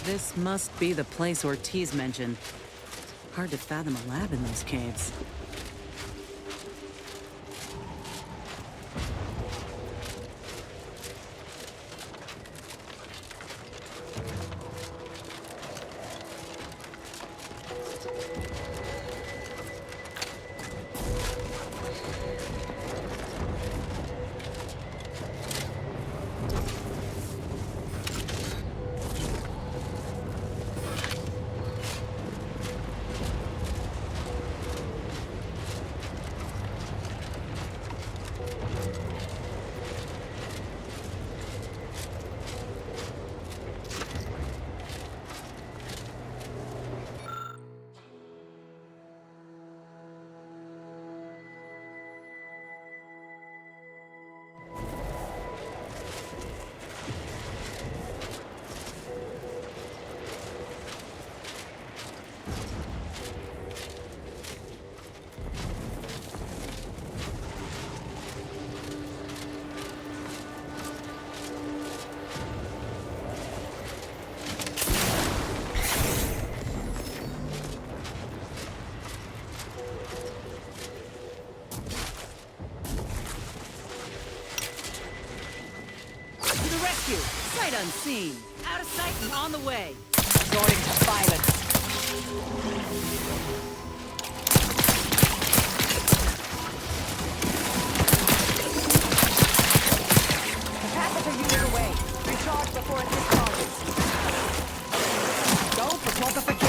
This must be the place Ortiz mentioned. Hard to fathom a lab in those caves. Sight unseen. Out of sight and on the way. Resorting to violence. Capacitor unit away. Recharge before it discharges. Go for multiplication.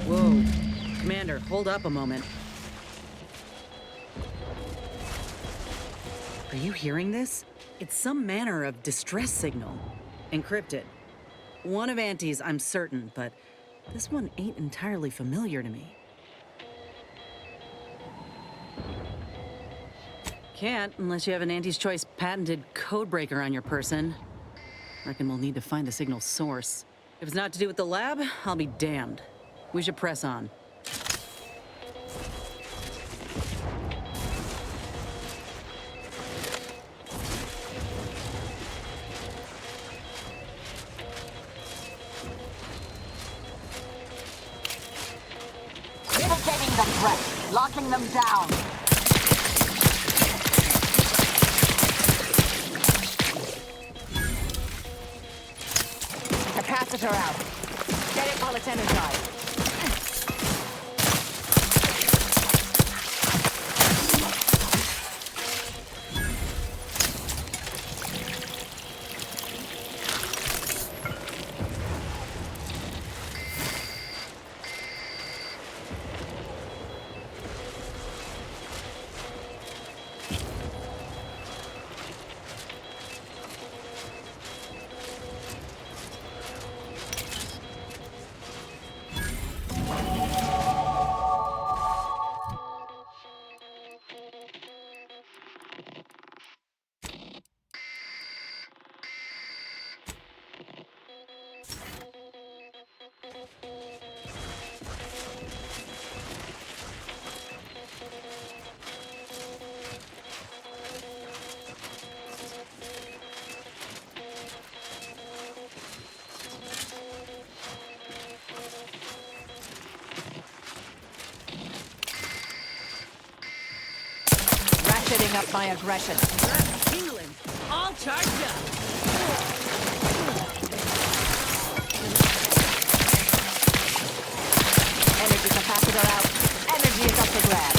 Whoa. Commander, hold up a moment. Are you hearing this? It's some manner of distress signal. Encrypted. One of Auntie's, I'm certain, but this one ain't entirely familiar to me. Can't unless you have an Auntie's Choice patented codebreaker on your person. Reckon we'll need to find the signal's source. If it's not to do with the lab, I'll be damned. We should press on. Mitigating the threat. Locking them down. Capacitor out. Get it while it's energized. ratcheting up my aggression. England, all charged up. Energy capacitor out. Energy is up for grabs.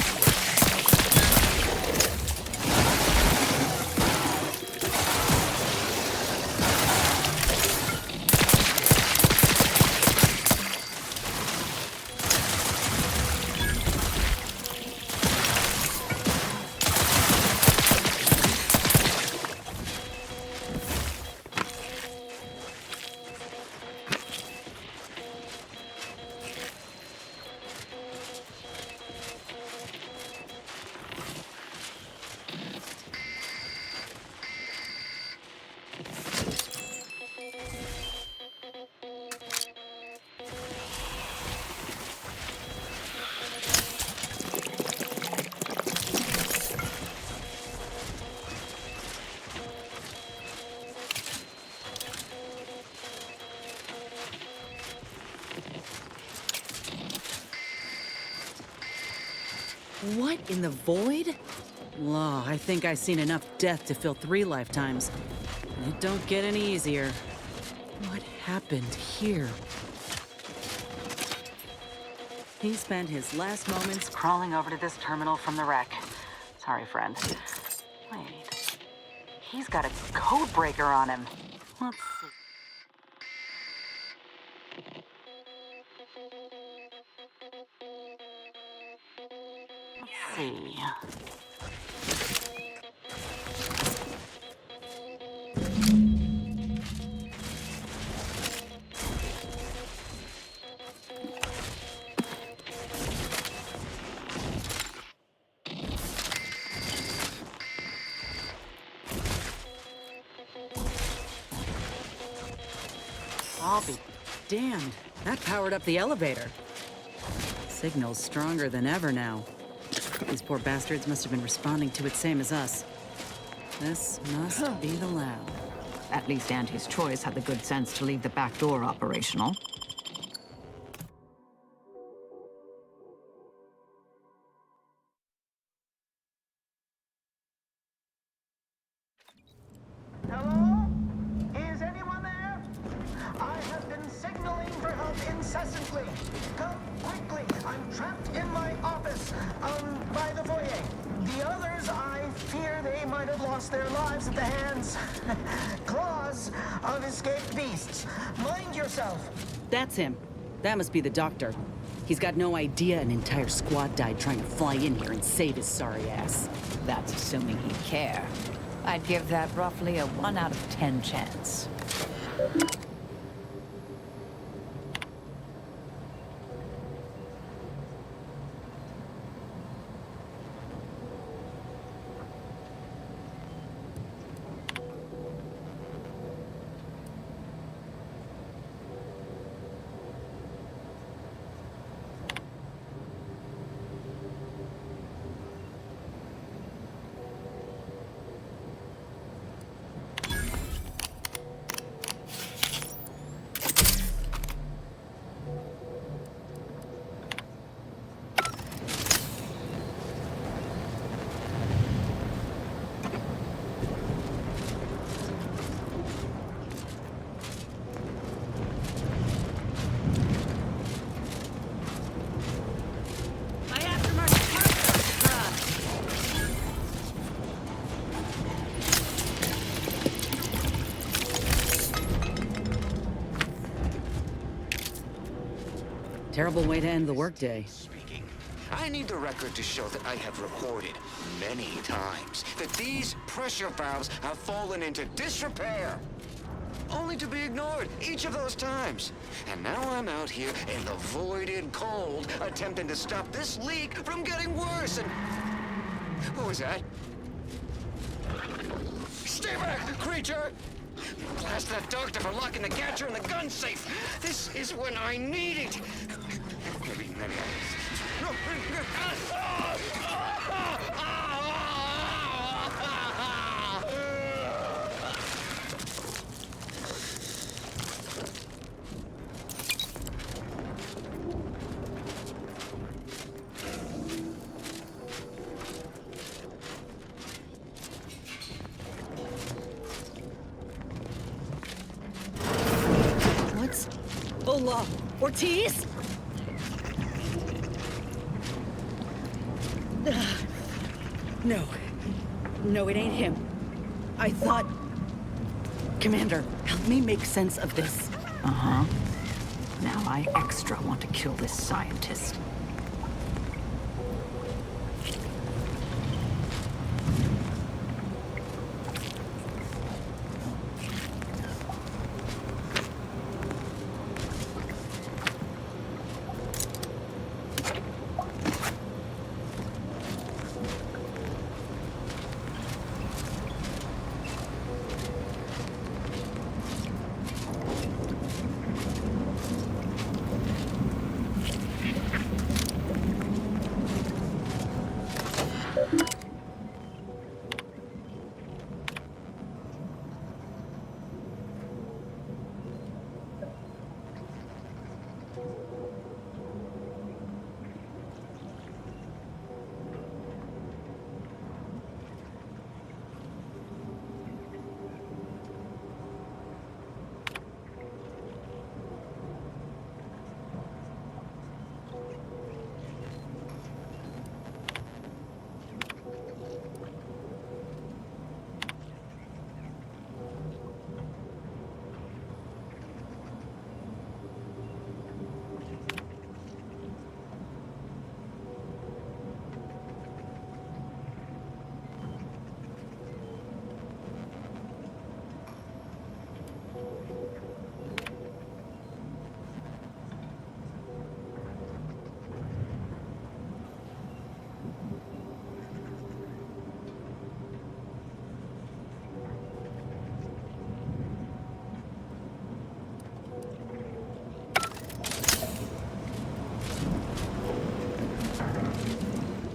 What in the void? Law, I think I've seen enough death to fill 3 lifetimes. And it don't get any easier. What happened here? He spent his last moments crawling over to this terminal from the wreck. Sorry, friend. Wait. He's got a code breaker on him. Let's see. Let's see. I'll be damned. That powered up the elevator. Signal's stronger than ever now. These poor bastards must have been responding to it same as us. This must be the lab. At least Auntie's Choice had the good sense to leave the back door operational. Hello? Is anyone there? I have been signaling for help incessantly. Come quickly. I'm trapped in my office, by the foyer. The others, I fear they might have lost their lives at the hands, claws of escaped beasts. Mind yourself. That's him. That must be the doctor. He's got no idea an entire squad died trying to fly in here and save his sorry ass. That's assuming he'd care. I'd give that roughly a 1 out of 10 chance. Terrible way to end the workday. Speaking, I need the record to show that I have reported many times that these pressure valves have fallen into disrepair. Only to be ignored each of those times. And now I'm out here in the voided cold, attempting to stop this leak from getting worse and... What was that? Stay back, creature! Blast that doctor for locking the gadget in the gun safe! This is when I need it! Maybe... Law, Ortiz? No. No, it ain't him. I thought... Commander, help me make sense of this. Uh-huh. Now I extra want to kill this scientist.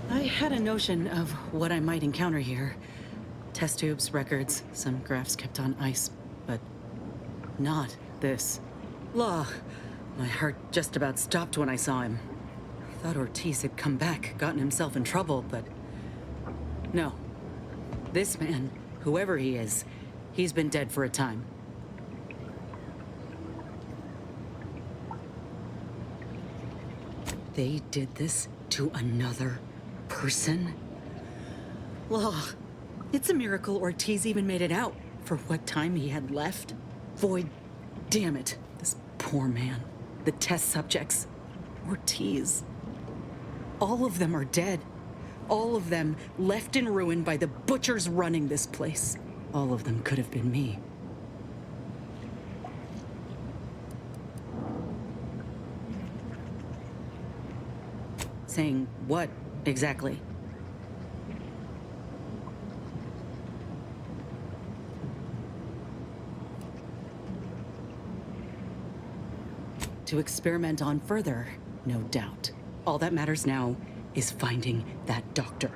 I had a notion of what I might encounter here. Test tubes, records, some graphs kept on ice, but not this. Law. My heart just about stopped when I saw him. I thought Ortiz had come back, gotten himself in trouble, but no. This man, whoever he is, he's been dead for a time. They did this to another person? Law, it's a miracle Ortiz even made it out for what time he had left. Void, damn it, this poor man. The test subjects, Ortiz. All of them are dead. All of them left in ruin by the butchers running this place. All of them could have been me. Saying what, exactly? To experiment on further, no doubt. All that matters now is finding that doctor.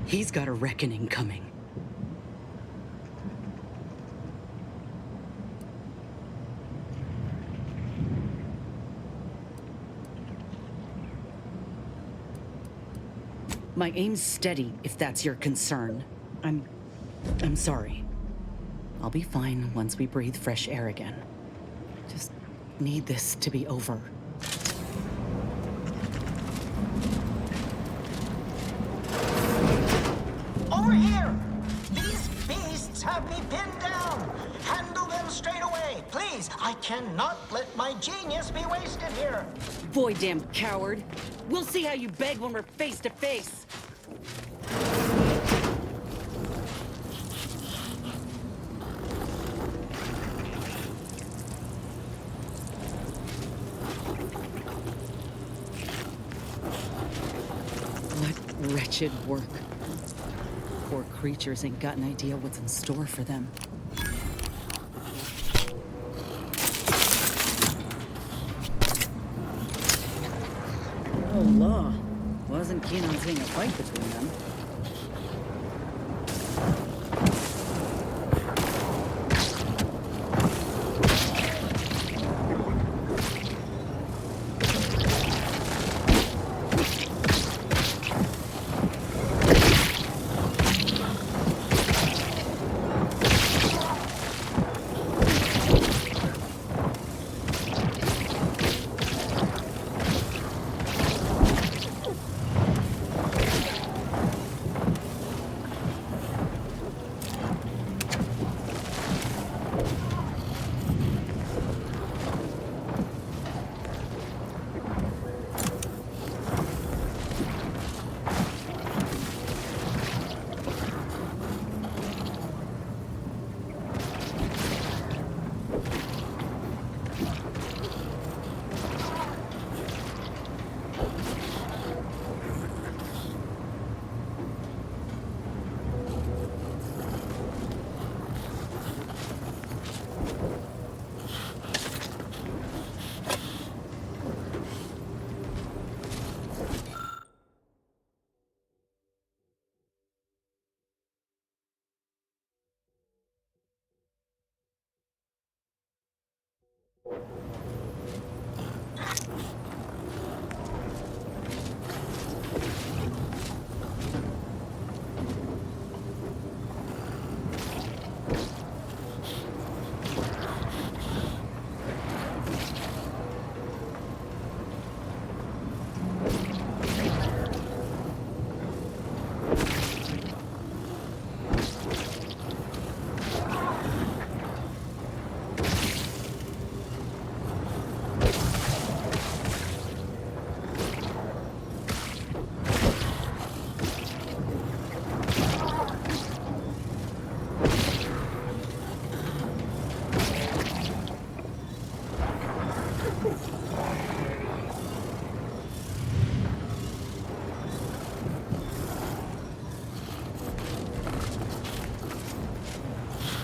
He's got a reckoning coming. My aim's steady, if that's your concern. I'm sorry. I'll be fine once we breathe fresh air again. Just need this to be over. Over here! These beasts have me pinned down! Handle them straight away, please! I cannot let my genius be wasted here! Boy, damn coward. We'll see how you beg when we're face to face. What wretched work. Poor creatures ain't got an idea what's in store for them. Oh, law. Wasn't keen on seeing a fight between them.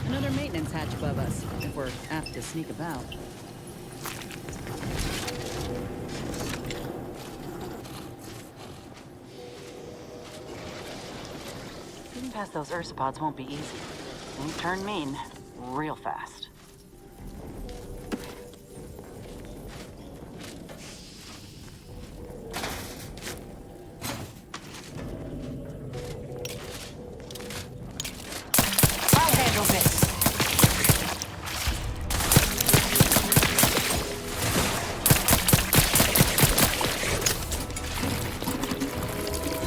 Another maintenance hatch above us, if we're apt to sneak about. Getting past those ursopods won't be easy. They turn mean real fast. I'll handle this.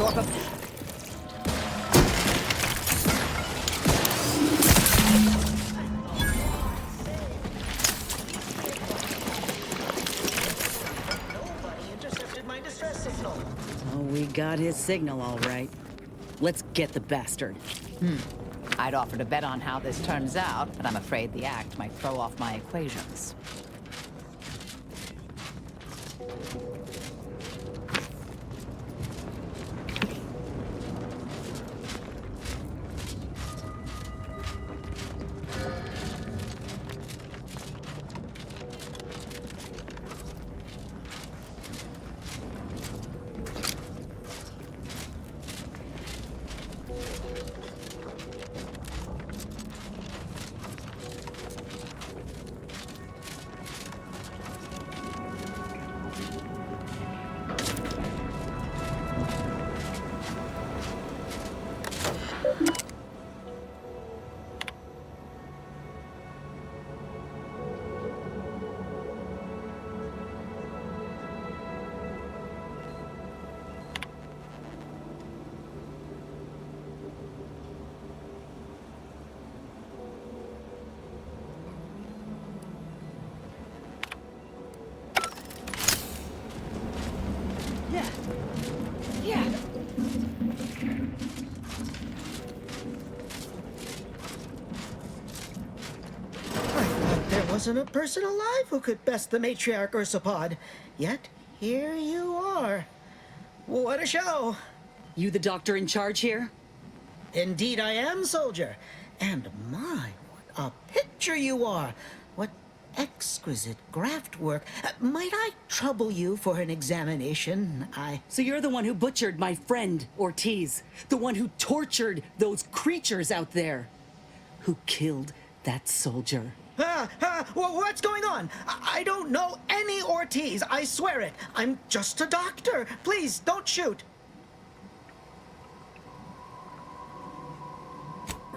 Thorpe up. Nobody intercepted my distress signal. Oh, we got his signal all right. Let's get the bastard. I'd offer to bet on how this turns out, but I'm afraid the act might throw off my equations. Yeah. There wasn't a person alive who could best the matriarch ursopod. Yet, here you are. What a show! You the doctor in charge here? Indeed I am, soldier. And my, what a picture you are! What exquisite graft work. Might I trouble you for an examination? So you're the one who butchered my friend, Ortiz. The one who tortured those creatures out there. Who killed that soldier. What's going on? I don't know any Ortiz, I swear it. I'm just a doctor. Please, don't shoot.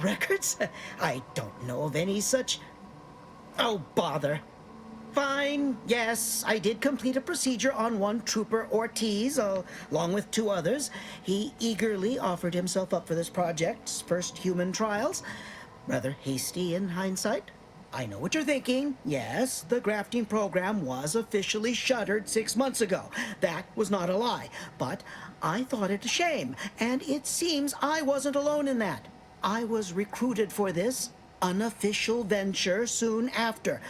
Records? I don't know of any such... Oh, bother. Fine, yes, I did complete a procedure on one Trooper Ortiz, along with 2 others. He eagerly offered himself up for this project's first human trials. Rather hasty in hindsight. I know what you're thinking. Yes, the grafting program was officially shuttered 6 months ago. That was not a lie. But I thought it a shame, and it seems I wasn't alone in that. I was recruited for this unofficial venture soon after.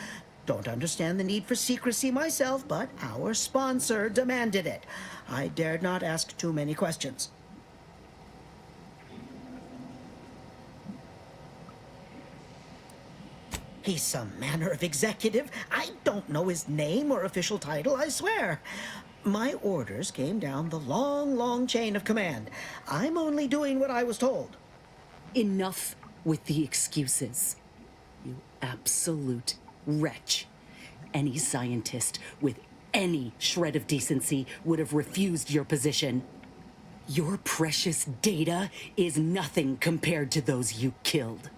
Don't understand the need for secrecy myself, but our sponsor demanded it. I dared not ask too many questions. He's some manner of executive. I don't know his name or official title, I swear. My orders came down the long, long chain of command. I'm only doing what I was told. Enough with the excuses. You absolute wretch. any scientist with any shred of decency would have refused your position. Your precious data is nothing compared to those you killed.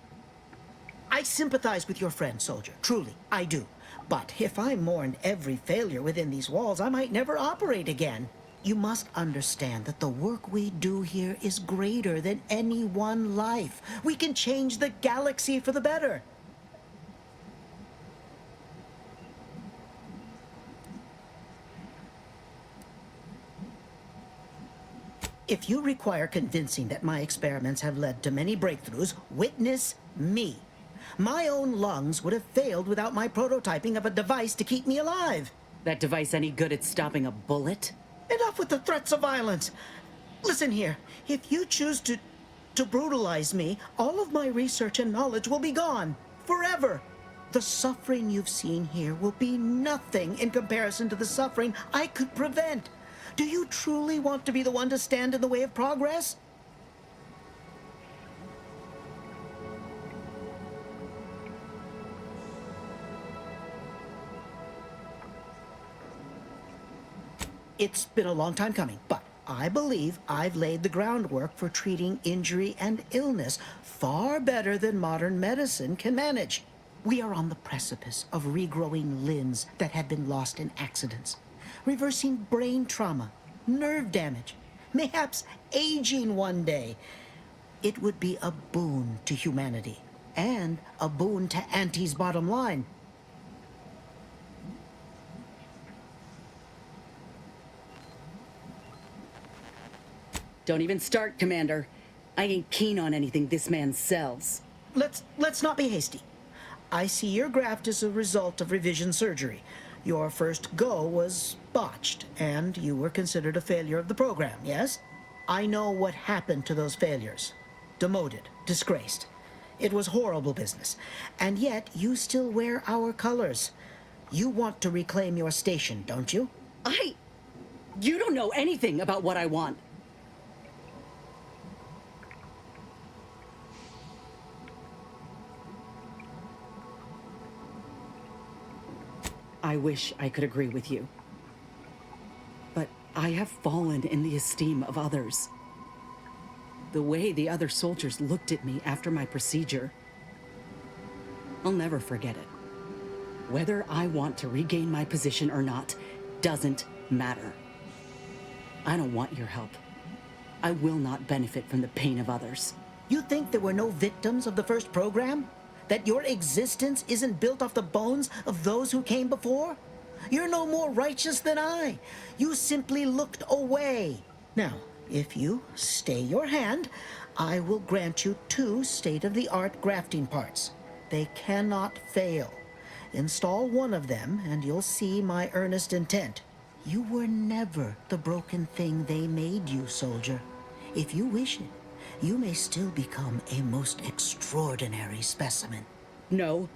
I sympathize with your friend, soldier. Truly, I do. But if I mourned every failure within these walls, I might never operate again. You must understand that the work we do here is greater than any one life. We can change the galaxy for the better. If you require convincing that my experiments have led to many breakthroughs, witness me. My own lungs would have failed without my prototyping of a device to keep me alive. That device any good at stopping a bullet? Enough with the threats of violence. Listen here, if you choose to brutalize me, all of my research and knowledge will be gone, forever. The suffering you've seen here will be nothing in comparison to the suffering I could prevent. Do you truly want to be the one to stand in the way of progress? It's been a long time coming, but I believe I've laid the groundwork for treating injury and illness far better than modern medicine can manage. We are on the precipice of regrowing limbs that have been lost in accidents, reversing brain trauma, nerve damage, mayhaps aging one day. It would be a boon to humanity and a boon to Auntie's bottom line. Don't even start, Commander. I ain't keen on anything this man sells. Let's not be hasty. I see your graft is a result of revision surgery. Your first go was botched, and you were considered a failure of the program, yes? I know what happened to those failures. Demoted, disgraced. It was horrible business. And yet, you still wear our colors. You want to reclaim your station, don't you? You don't know anything about what I want. I wish I could agree with you. But I have fallen in the esteem of others. The way the other soldiers looked at me after my procedure, I'll never forget it. Whether I want to regain my position or not doesn't matter. I don't want your help. I will not benefit from the pain of others. You think there were no victims of the first program? That your existence isn't built off the bones of those who came before? You're no more righteous than I. You simply looked away. Now, if you stay your hand, I will grant you 2 state-of-the-art grafting parts. They cannot fail. Install one of them, and you'll see my earnest intent. You were never the broken thing they made you, soldier. If you wish it, you may still become a most extraordinary specimen. No.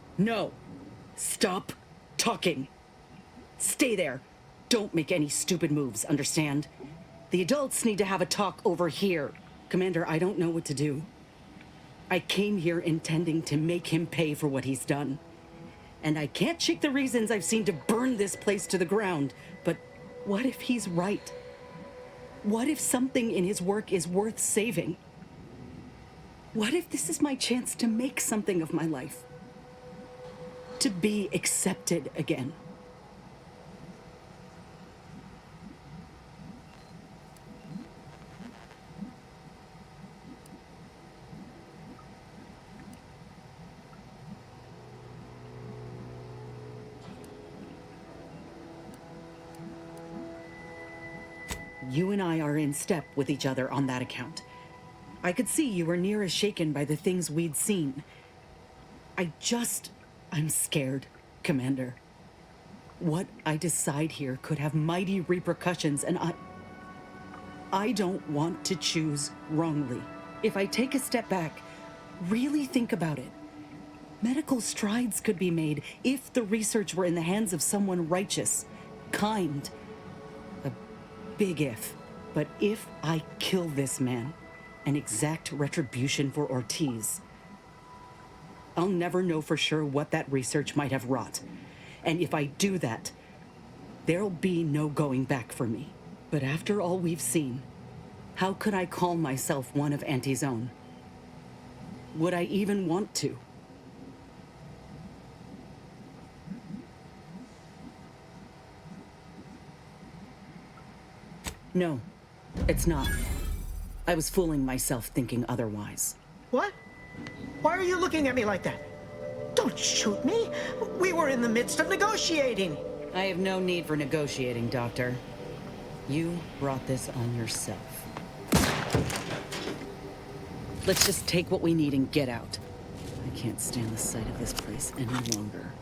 Stop talking. Stay there. Don't make any stupid moves, understand? The adults need to have a talk over here. Commander, I don't know what to do. I came here intending to make him pay for what he's done. And I can't shake the reasons I've seen to burn this place to the ground. But what if he's right? What if something in his work is worth saving? What if this is my chance to make something of my life? To be accepted again? You and I are in step with each other on that account. I could see you were near as shaken by the things we'd seen. I'm scared, Commander. What I decide here could have mighty repercussions, and I don't want to choose wrongly. If I take a step back, really think about it. Medical strides could be made if the research were in the hands of someone righteous, kind. A big if. But if I kill this man and exact retribution for Ortiz, I'll never know for sure what that research might have wrought. And if I do that, there'll be no going back for me. But after all we've seen, how could I call myself one of Auntie's own? Would I even want to? No, it's not. I was fooling myself thinking otherwise. What? Why are you looking at me like that? Don't shoot me! We were in the midst of negotiating! I have no need for negotiating, Doctor. You brought this on yourself. Let's just take what we need and get out. I can't stand the sight of this place any longer.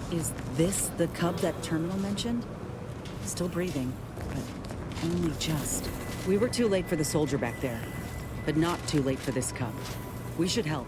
Is this the cub that Terminal mentioned? Still breathing, but only just. We were too late for the soldier back there, but not too late for this cub. We should help.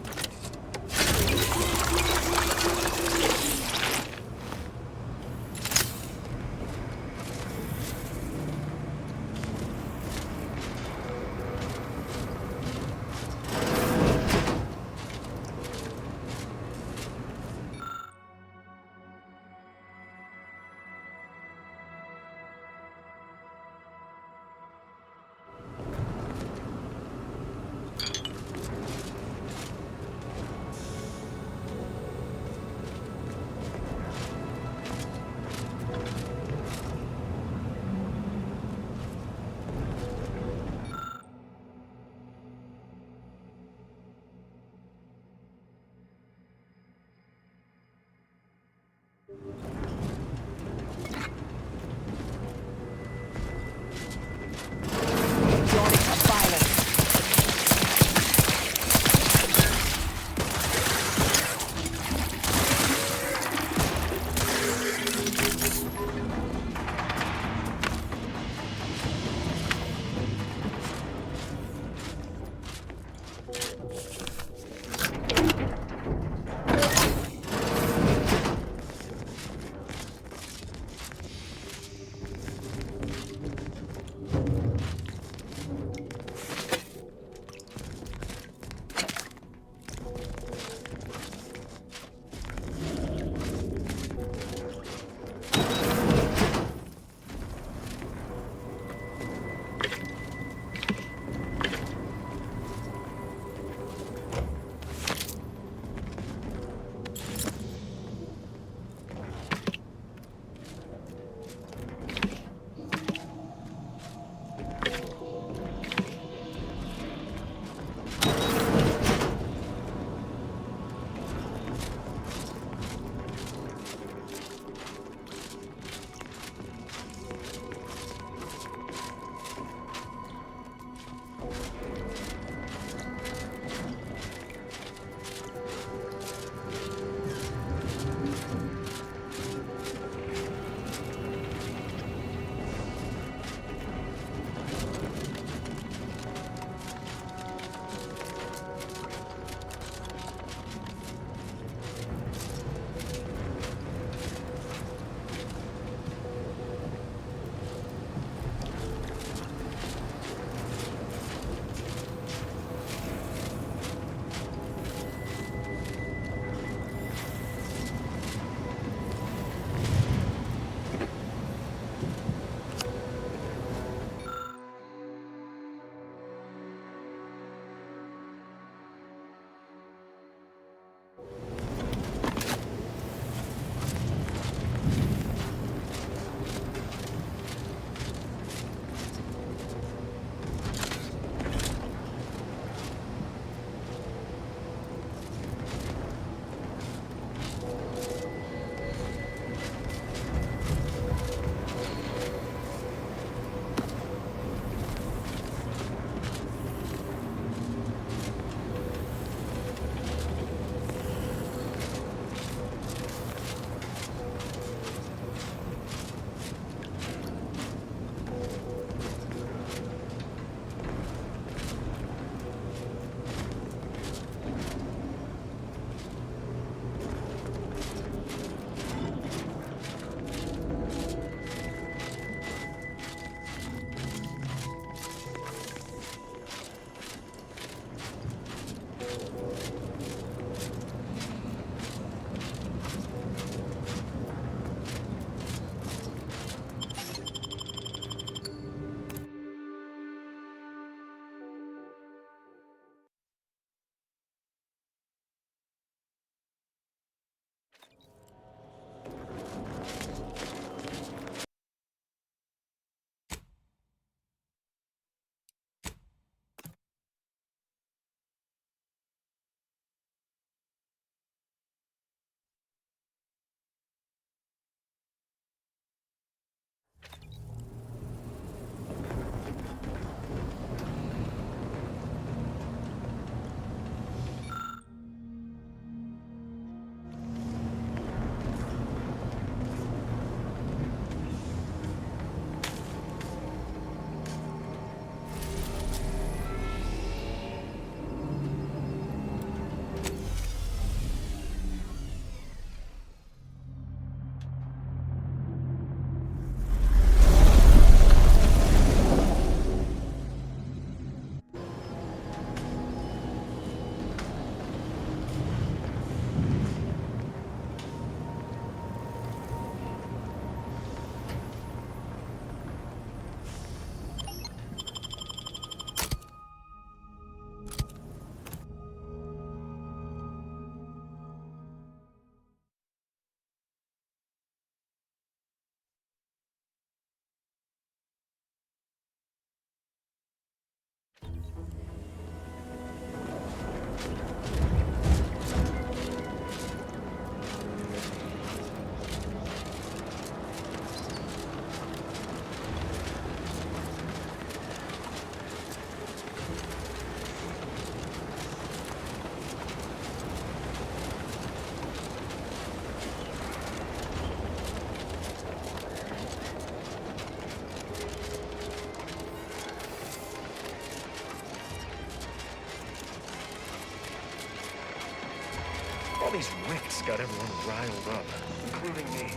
All these ricks got everyone riled up, including me.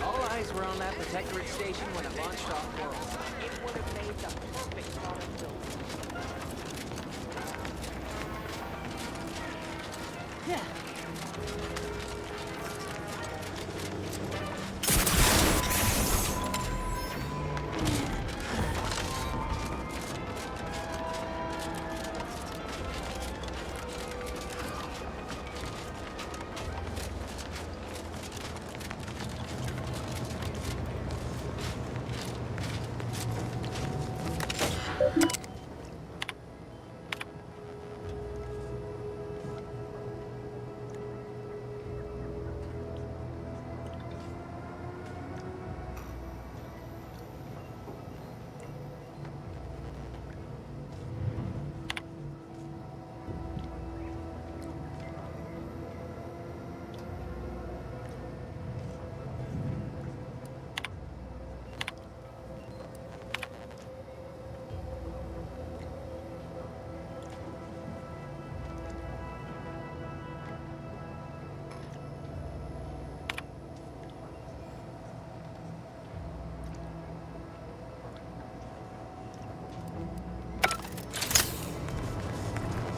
All eyes were on that protectorate station when it launched off Coral. It would have made the perfect modern building. Yeah.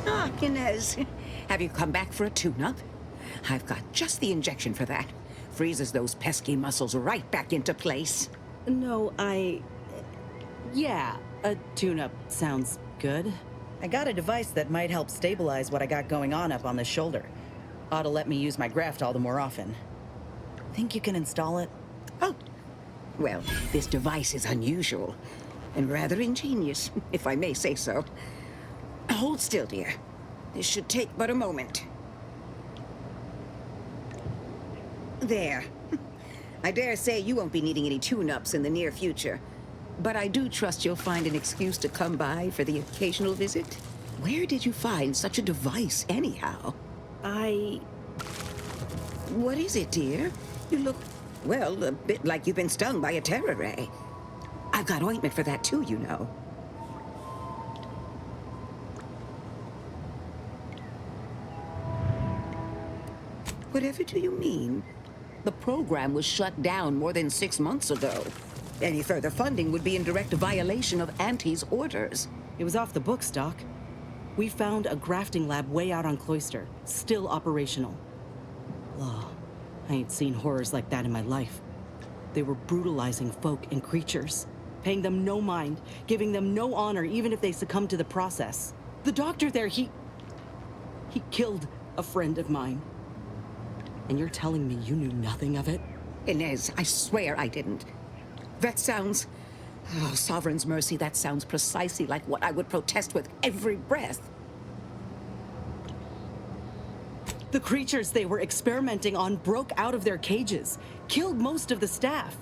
Ah, Inez. Have you come back for a tune-up? I've got just the injection for that. Freezes those pesky muscles right back into place. No, yeah, a tune-up sounds good. I got a device that might help stabilize what I got going on up on the shoulder. Ought to let me use my graft all the more often. Think you can install it? Oh, well, this device is unusual and rather ingenious, if I may say so. Hold still, dear. This should take but a moment. There. I dare say you won't be needing any tune-ups in the near future. But I do trust you'll find an excuse to come by for the occasional visit. Where did you find such a device, anyhow? What is it, dear? You look, well, a bit like you've been stung by a terror ray. I've got ointment for that too, you know. Whatever do you mean? The program was shut down more than 6 months ago. Any further funding would be in direct violation of Auntie's orders. It was off the books, Doc. We found a grafting lab way out on Cloister, still operational. Law, I ain't seen horrors like that in my life. They were brutalizing folk and creatures, paying them no mind, giving them no honor even if they succumbed to the process. The doctor there, he killed a friend of mine. And you're telling me you knew nothing of it? Inez, I swear I didn't. That sounds... Oh, Sovereign's mercy, that sounds precisely like what I would protest with every breath. The creatures they were experimenting on broke out of their cages, killed most of the staff.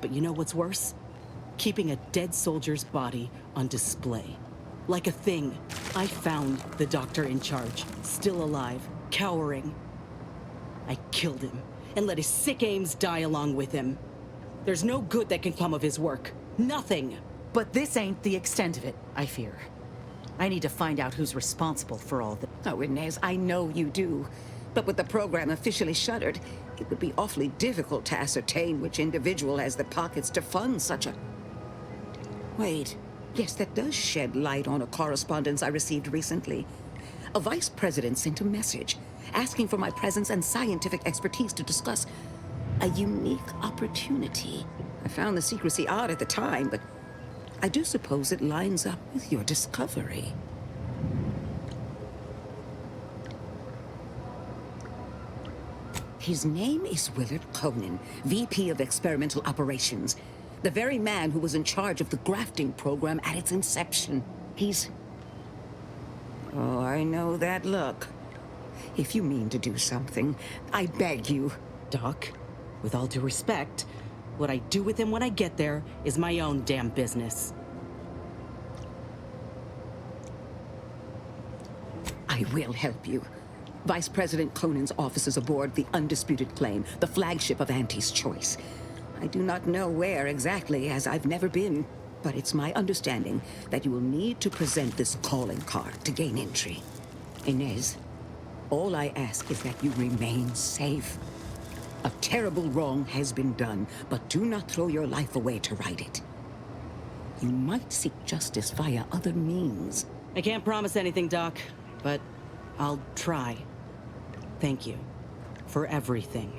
But you know what's worse? Keeping a dead soldier's body on display. Like a thing. I found the doctor in charge, still alive, cowering. I killed him, and let his sick aims die along with him. There's no good that can come of his work. Nothing. But this ain't the extent of it, I fear. I need to find out who's responsible for all this. Oh, Inez, I know you do. But with the program officially shuttered, it would be awfully difficult to ascertain which individual has the pockets to fund such a... Wait. Yes, that does shed light on a correspondence I received recently. A vice president sent a message asking for my presence and scientific expertise to discuss a unique opportunity. I found the secrecy odd at the time, but I do suppose it lines up with your discovery. His name is Willard Conan, VP of Experimental Operations. The very man who was in charge of the grafting program at its inception. He's... Oh, I know that look. If you mean to do something, I beg you. Doc, with all due respect, what I do with him when I get there is my own damn business. I will help you. Vice President Conan's office is aboard the Undisputed Claim, the flagship of Auntie's Choice. I do not know where exactly, as I've never been. But it's my understanding that you will need to present this calling card to gain entry. Inez, all I ask is that you remain safe. A terrible wrong has been done, but do not throw your life away to right it. You might seek justice via other means. I can't promise anything, Doc, but I'll try. Thank you for everything.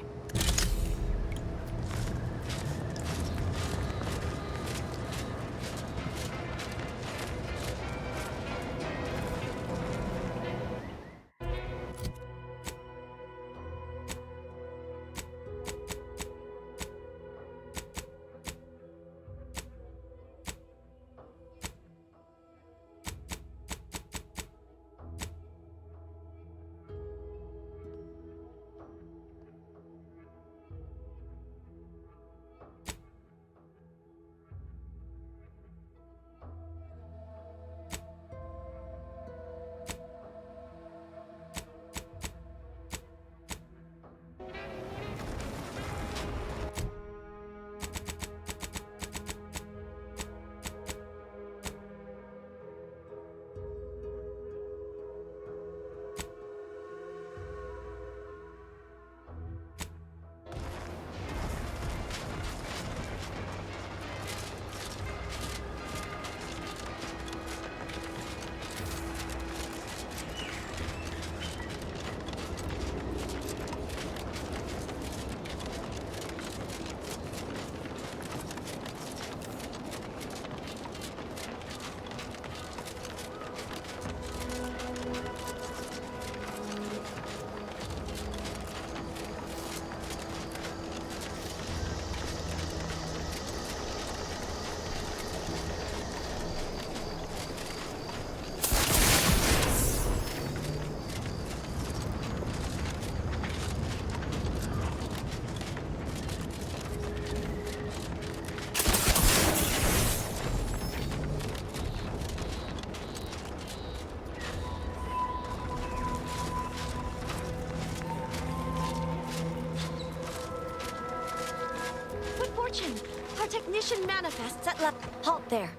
Our technician manifests at Halt there.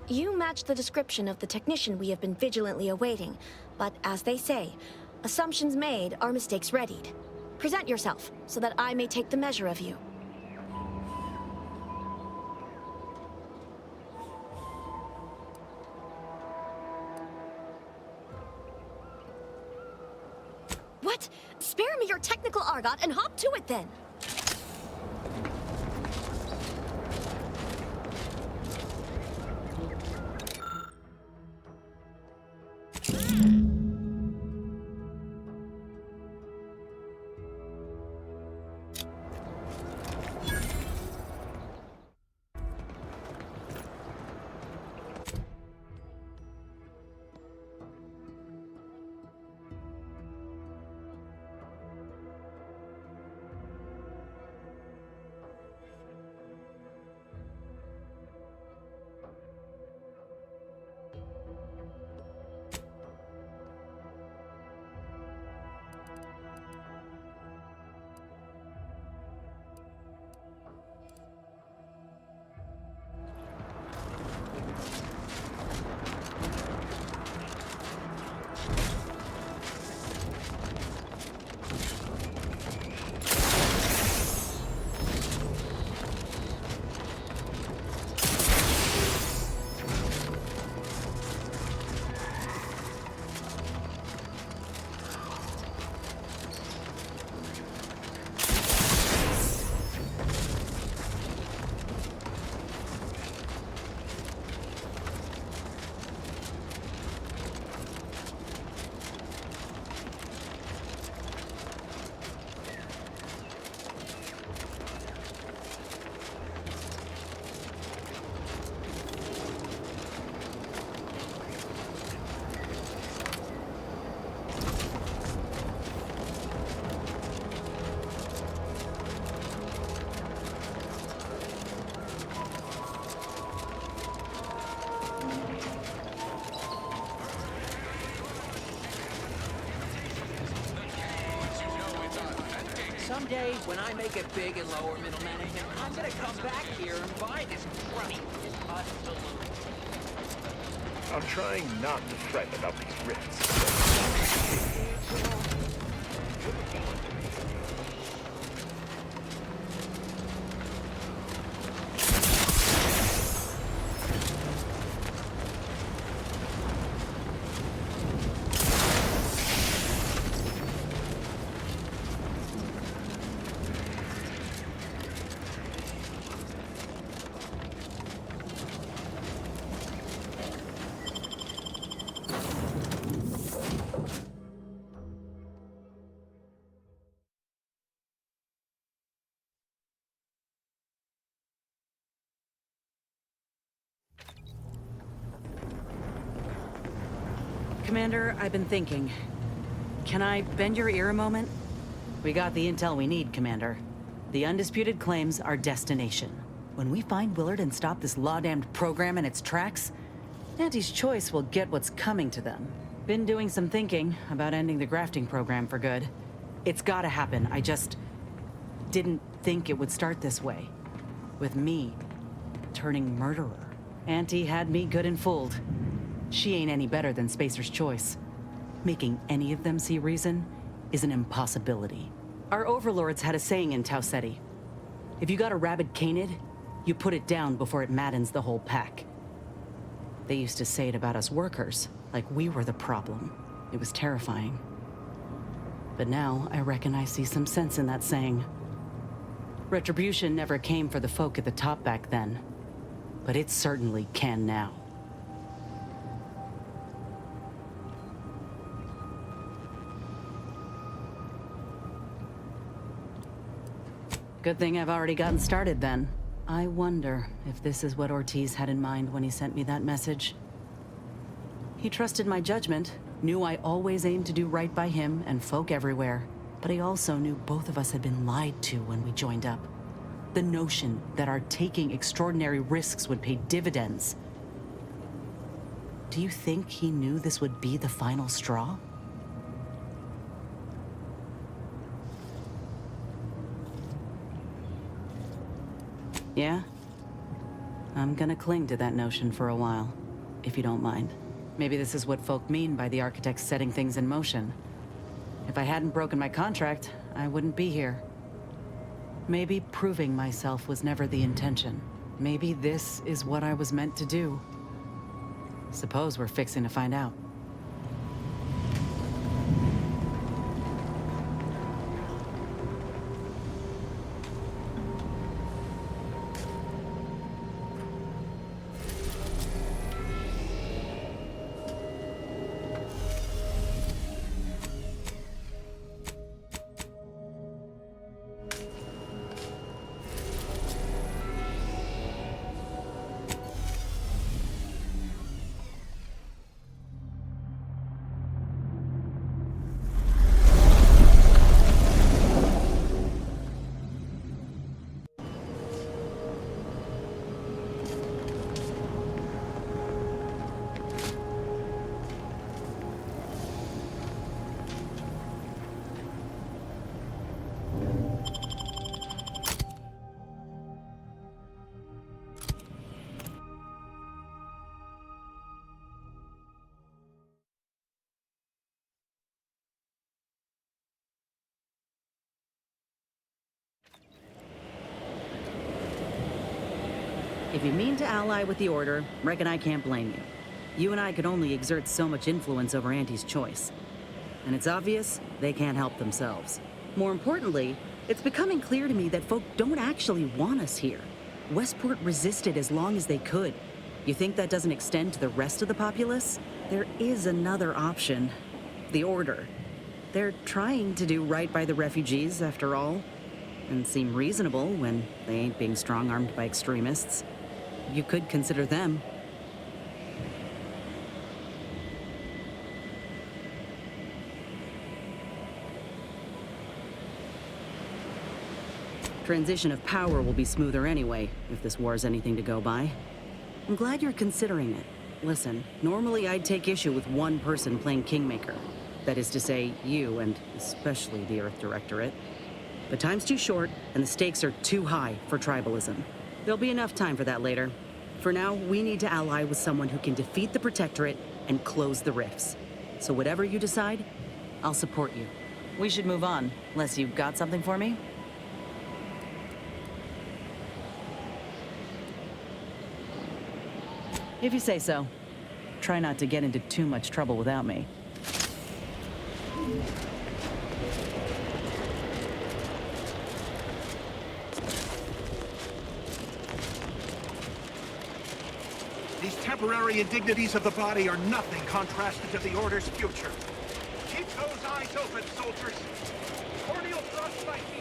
You match the description of the technician we have been vigilantly awaiting, but as they say, assumptions made are mistakes readied. Present yourself, so that I may take the measure of you. What? Spare me your technical argot and hop to it then! Someday, when I make it big in lower middle management, I'm gonna come back here and buy this crummy, I'm trying not to fret about these rifts. Commander, I've been thinking. Can I bend your ear a moment? We got the intel we need, Commander. The undisputed claims our destination. When we find Willard and stop this law-damned program in its tracks, Auntie's Choice will get what's coming to them. Been doing some thinking about ending the grafting program for good. It's gotta happen. I just didn't think it would start this way. With me turning murderer. Auntie had me good and fooled. She ain't any better than Spacer's Choice. Making any of them see reason is an impossibility. Our overlords had a saying in Tau Ceti. If you got a rabid canid, you put it down before it maddens the whole pack. They used to say it about us workers, like we were the problem. It was terrifying. But now, I reckon I see some sense in that saying. Retribution never came for the folk at the top back then, but it certainly can now. Good thing I've already gotten started then. I wonder if this is what Ortiz had in mind when he sent me that message. He trusted my judgment, knew I always aimed to do right by him and folk everywhere, but he also knew both of us had been lied to when we joined up. The notion that our taking extraordinary risks would pay dividends. Do you think he knew this would be the final straw? Yeah? I'm gonna cling to that notion for a while, if you don't mind. Maybe this is what folk mean by the architects setting things in motion. If I hadn't broken my contract, I wouldn't be here. Maybe proving myself was never the intention. Maybe this is what I was meant to do. Suppose we're fixing to find out. If you mean to ally with the Order, reckon I can't blame you. You and I could only exert so much influence over Auntie's Choice. And it's obvious they can't help themselves. More importantly, it's becoming clear to me that folk don't actually want us here. Westport resisted as long as they could. You think that doesn't extend to the rest of the populace? There is another option. The Order. They're trying to do right by the refugees, after all, and seem reasonable when they ain't being strong-armed by extremists. You could consider them. Transition of power will be smoother anyway, if this war's anything to go by. I'm glad you're considering it. Listen, normally I'd take issue with one person playing Kingmaker. That is to say, you, and especially the Earth Directorate. But time's too short, and the stakes are too high for tribalism. There'll be enough time for that later. For now, we need to ally with someone who can defeat the Protectorate and close the rifts. So whatever you decide, I'll support you. We should move on, unless you've got something for me. If you say so. Try not to get into too much trouble without me. These temporary indignities of the body are nothing contrasted to the Order's future. Keep those eyes open, soldiers. Cordial thrust by feet.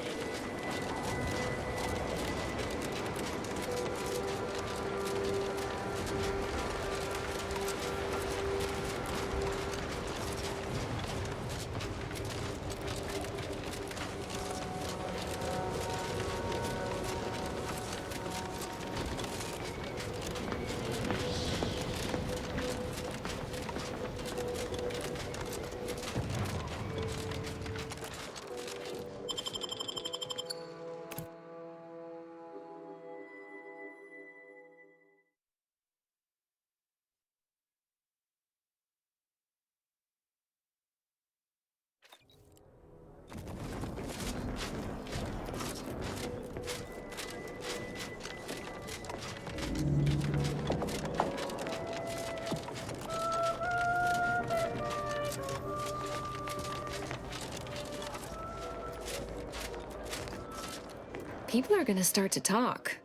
People are gonna start to talk.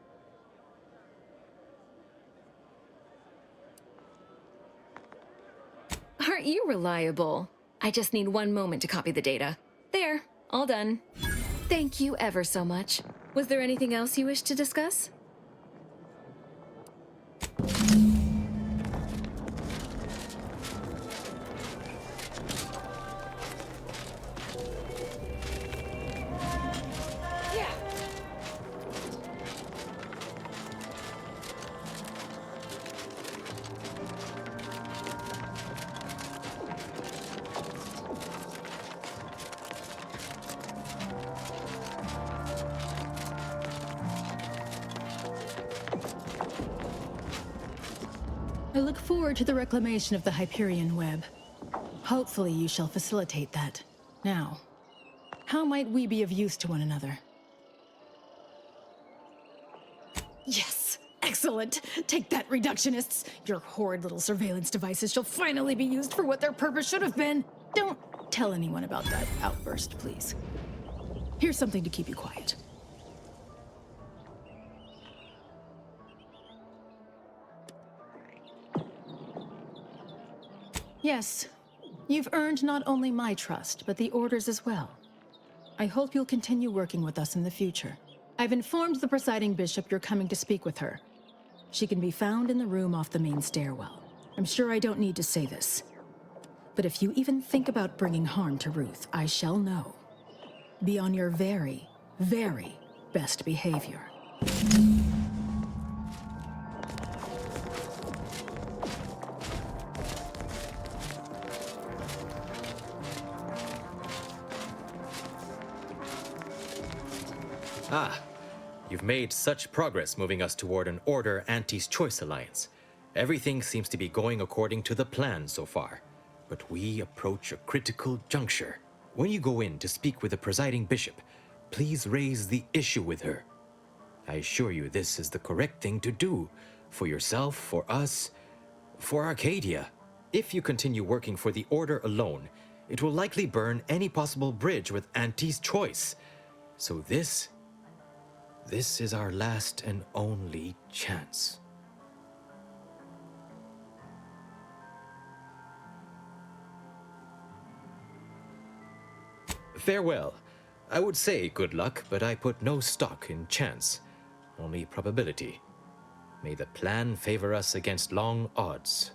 Aren't you reliable? I just need one moment to copy the data. There, all done. Thank you ever so much. Was there anything else you wish to discuss? I look forward to the reclamation of the Hyperion web. Hopefully you shall facilitate that. Now, how might we be of use to one another? Yes! Excellent! Take that, reductionists! Your horrid little surveillance devices shall finally be used for what their purpose should have been! Don't tell anyone about that outburst, please. Here's something to keep you quiet. Yes, you've earned not only my trust, but the Order's as well. I hope you'll continue working with us in the future. I've informed the presiding bishop you're coming to speak with her. She can be found in the room off the main stairwell. I'm sure I don't need to say this. But if you even think about bringing harm to Ruth, I shall know. Be on your very, very best behavior. Ah, you've made such progress moving us toward an Order Anti's Choice alliance. Everything seems to be going according to the plan so far. But we approach a critical juncture. When you go in to speak with the presiding bishop, please raise the issue with her. I assure you this is the correct thing to do. For yourself, for us, for Arcadia. If you continue working for the Order alone, it will likely burn any possible bridge with Anti's Choice. So this is our last and only chance. Farewell. I would say good luck, but I put no stock in chance, only probability. May the plan favor us against long odds.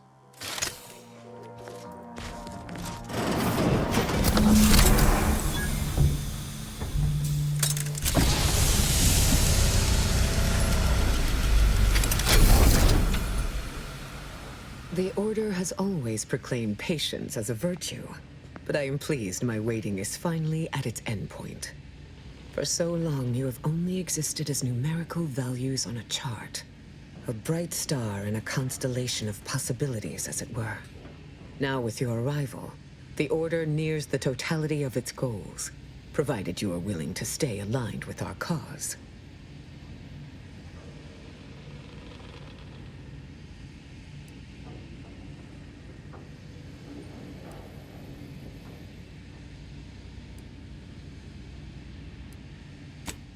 The Order has always proclaimed patience as a virtue, but I am pleased my waiting is finally at its endpoint. For so long, you have only existed as numerical values on a chart. A bright star in a constellation of possibilities, as it were. Now with your arrival, the Order nears the totality of its goals, provided you are willing to stay aligned with our cause.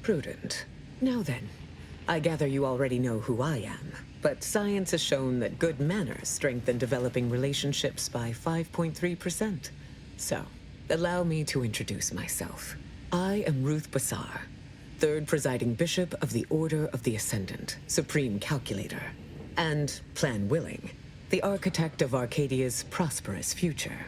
Prudent. Now then, I gather you already know who I am, but science has shown that good manners strengthen developing relationships by 5.3%. So, allow me to introduce myself. I am Ruth Bassar, third presiding bishop of the Order of the Ascendant, supreme calculator, and, plan willing, the architect of Arcadia's prosperous future.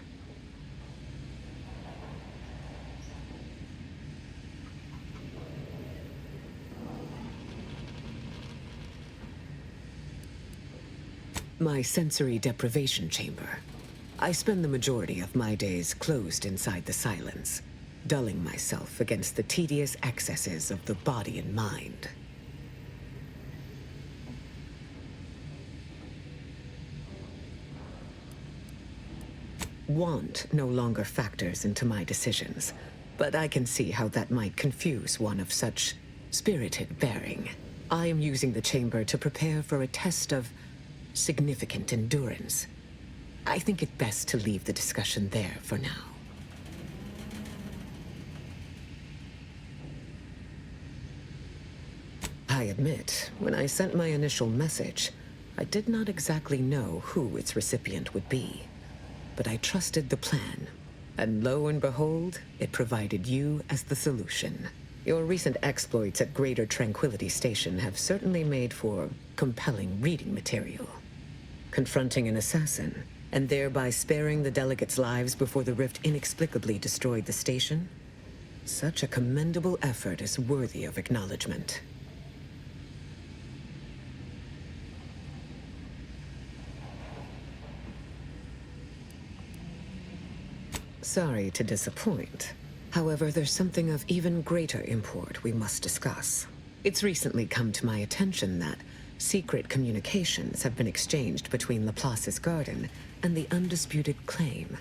My sensory deprivation chamber. I spend the majority of my days closed inside the silence, dulling myself against the tedious excesses of the body and mind. Want no longer factors into my decisions, but I can see how that might confuse one of such spirited bearing. I am using the chamber to prepare for a test of significant endurance. I think it best to leave the discussion there for now. I admit, when I sent my initial message, I did not exactly know who its recipient would be. But I trusted the plan, and lo and behold, it provided you as the solution. Your recent exploits at Greater Tranquility Station have certainly made for compelling reading material. Confronting an assassin, and thereby sparing the delegates' lives before the rift inexplicably destroyed the station? Such a commendable effort is worthy of acknowledgement. Sorry to disappoint. However, there's something of even greater import we must discuss. It's recently come to my attention that secret communications have been exchanged between Laplace's garden and the undisputed claim.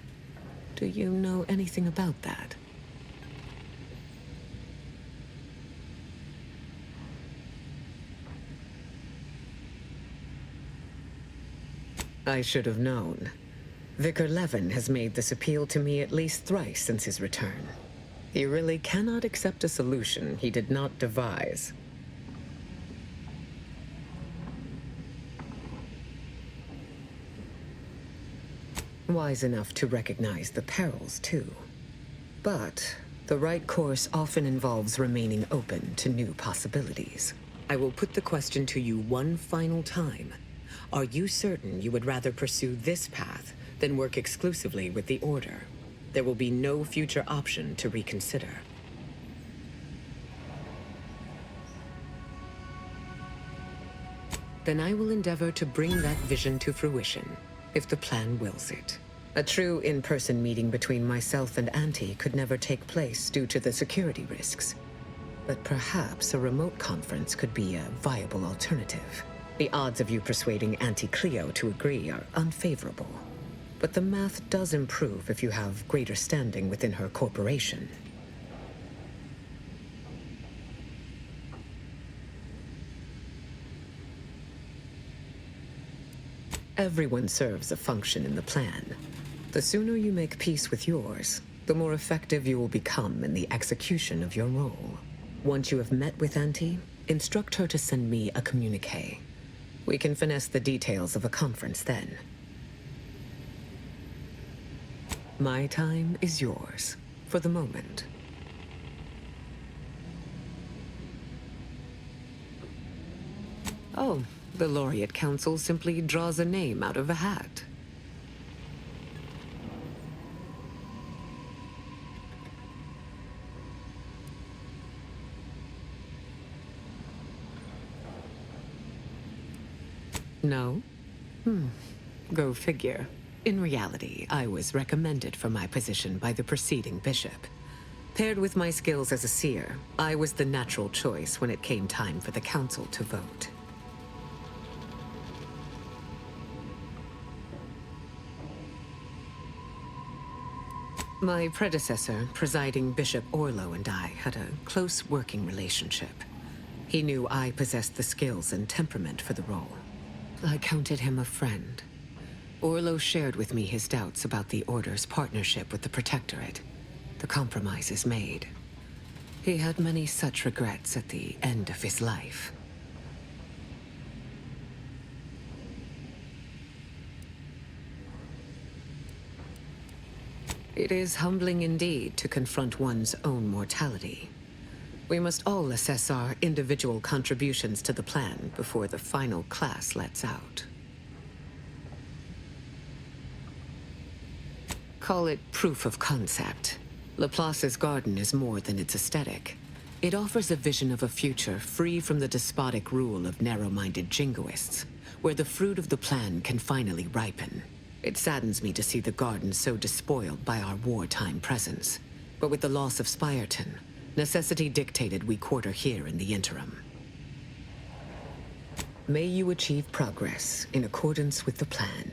Do you know anything about that? I should have known. Vicar Levin has made this appeal to me at least thrice since his return. He really cannot accept a solution he did not devise. Wise enough to recognize the perils, too. But the right course often involves remaining open to new possibilities. I will put the question to you one final time. Are you certain you would rather pursue this path than work exclusively with the Order? There will be no future option to reconsider. Then I will endeavor to bring that vision to fruition, if the plan wills it. A true in-person meeting between myself and Auntie could never take place due to the security risks. But perhaps a remote conference could be a viable alternative. The odds of you persuading Auntie Cleo to agree are unfavorable. But the math does improve if you have greater standing within her corporation. Everyone serves a function in the plan. The sooner you make peace with yours, the more effective you will become in the execution of your role. Once you have met with Auntie, instruct her to send me a communique. We can finesse the details of a conference then. My time is yours, for the moment. Oh, the Laureate Council simply draws a name out of a hat. No? Go figure. In reality, I was recommended for my position by the preceding bishop. Paired with my skills as a seer, I was the natural choice when it came time for the council to vote. My predecessor, Presiding Bishop Orlo, and I had a close working relationship. He knew I possessed the skills and temperament for the role. I counted him a friend. Orlo shared with me his doubts about the Order's partnership with the Protectorate, the compromises made. He had many such regrets at the end of his life. It is humbling indeed to confront one's own mortality. We must all assess our individual contributions to the plan before the final class lets out. Call it proof of concept. Laplace's garden is more than its aesthetic. It offers a vision of a future free from the despotic rule of narrow-minded jingoists, where the fruit of the plan can finally ripen. It saddens me to see the garden so despoiled by our wartime presence. But with the loss of Spirton, necessity dictated we quarter here in the interim. May you achieve progress in accordance with the plan.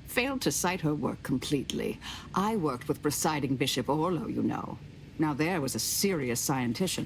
Failed to cite her work completely. I worked with Presiding Bishop Orlo, you know. Now there was a serious scientician.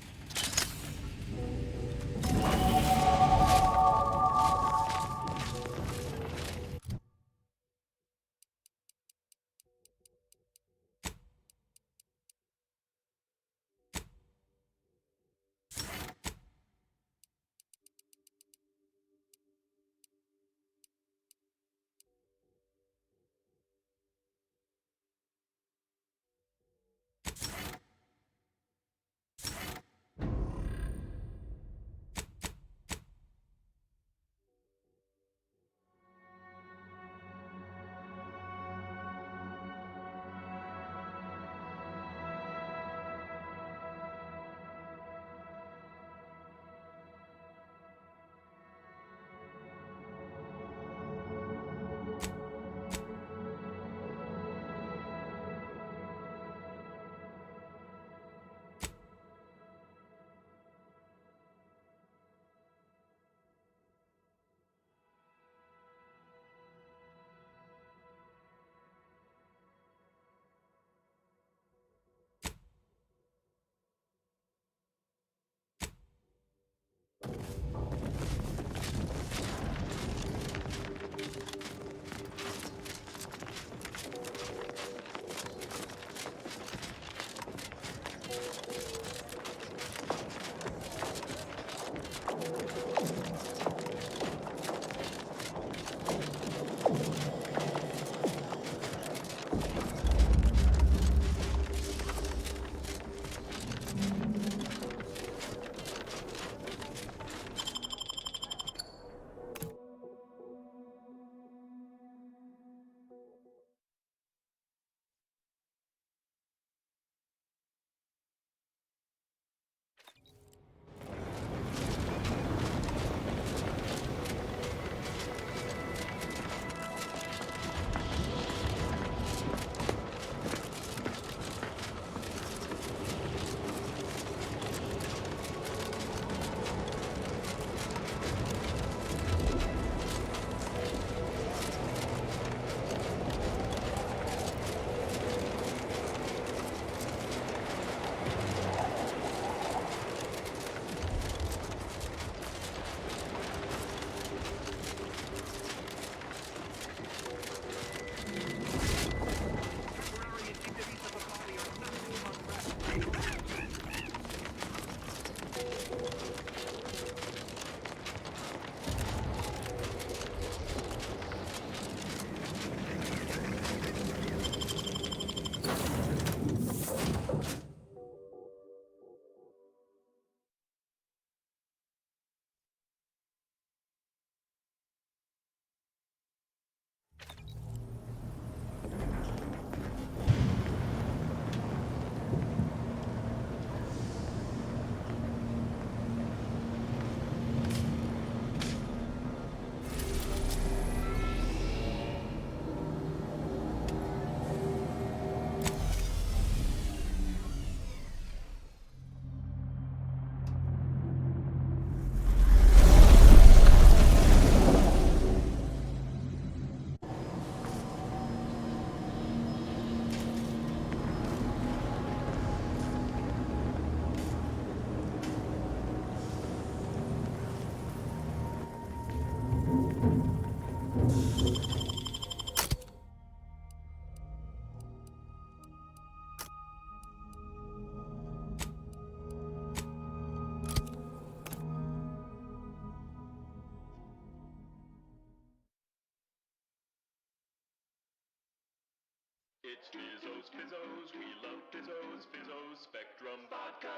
It's Fizzos, Fizzos, we love Fizzos, Fizzos, Spectrum Vodka.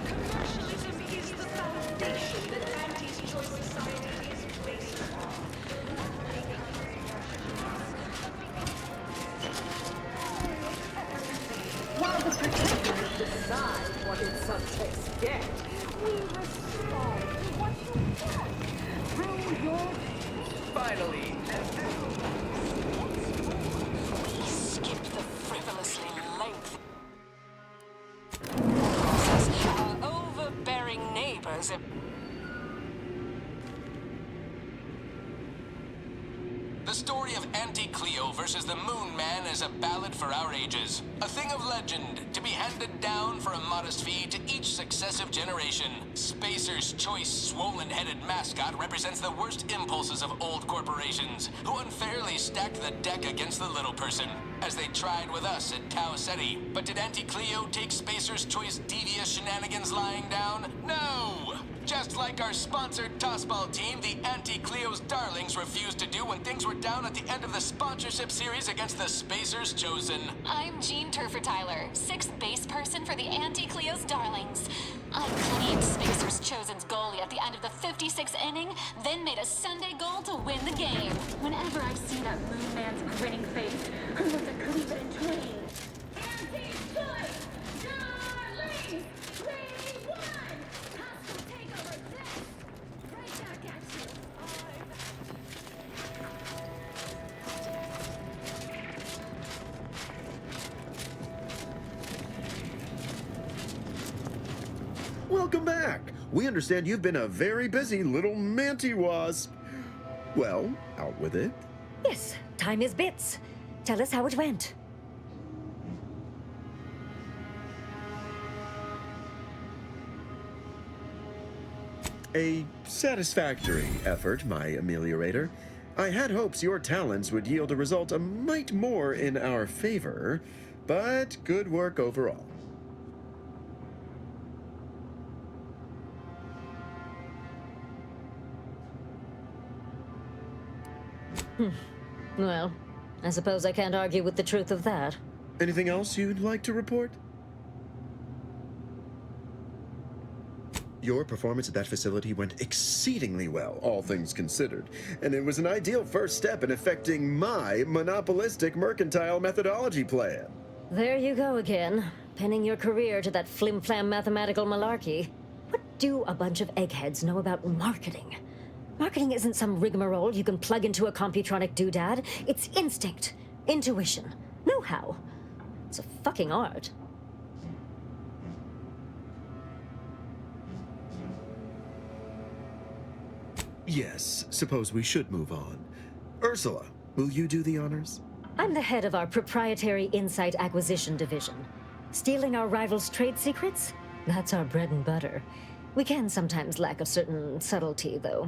Commercialism is the foundation that Auntie's Choice Society is based on. While the protectors decide what its subjects get, we respond to what you get through your... Finally, We skip the frivolously lengthy process. Our overbearing neighbors have... The story of Auntie Cleo versus the Moon Man is a ballad for our ages. A thing of legend, to be handed down for a modest fee to each successive generation. Spacer's Choice swollen-headed mascot represents the worst impulses of old corporations, who unfairly stacked the deck against the little person, as they tried with us at Tau Ceti. But did Auntie Cleo take Spacer's Choice devious shenanigans lying down? No! Just like our sponsored tossball team, the Auntie Cleo's Darlings refused to do when things were down at the end of the sponsorship series against the Spacers Chosen. I'm Jean Turfer-Tyler, 6th base person for the Auntie Cleo's Darlings. I cleaned Spacers Chosen's goalie at the end of the 56th inning, then made a Sunday goal to win the game. Whenever I see that Moon Man's grinning face, I want to cleave it in twain. Auntie Choice! Darlings! 3-1! Hostile takeover this! Right back at you! Welcome back. We understand you've been a very busy little manty-wasp. Well, out with it. Yes, time is bits. Tell us how it went. A satisfactory effort, my ameliorator. I had hopes your talents would yield a result a mite more in our favor, but good work overall. Well, I suppose I can't argue with the truth of that. Anything else you'd like to report? Your performance at that facility went exceedingly well, all things considered, and it was an ideal first step in effecting my monopolistic mercantile methodology plan. There you go again, pinning your career to that flim-flam mathematical malarkey. What do a bunch of eggheads know about marketing? Marketing isn't some rigmarole you can plug into a computronic doodad. It's instinct, intuition, know-how. It's a fucking art. Yes, suppose we should move on. Ursula, will you do the honors? I'm the head of our proprietary insight acquisition division. Stealing our rivals' trade secrets? That's our bread and butter. We can sometimes lack a certain subtlety, though.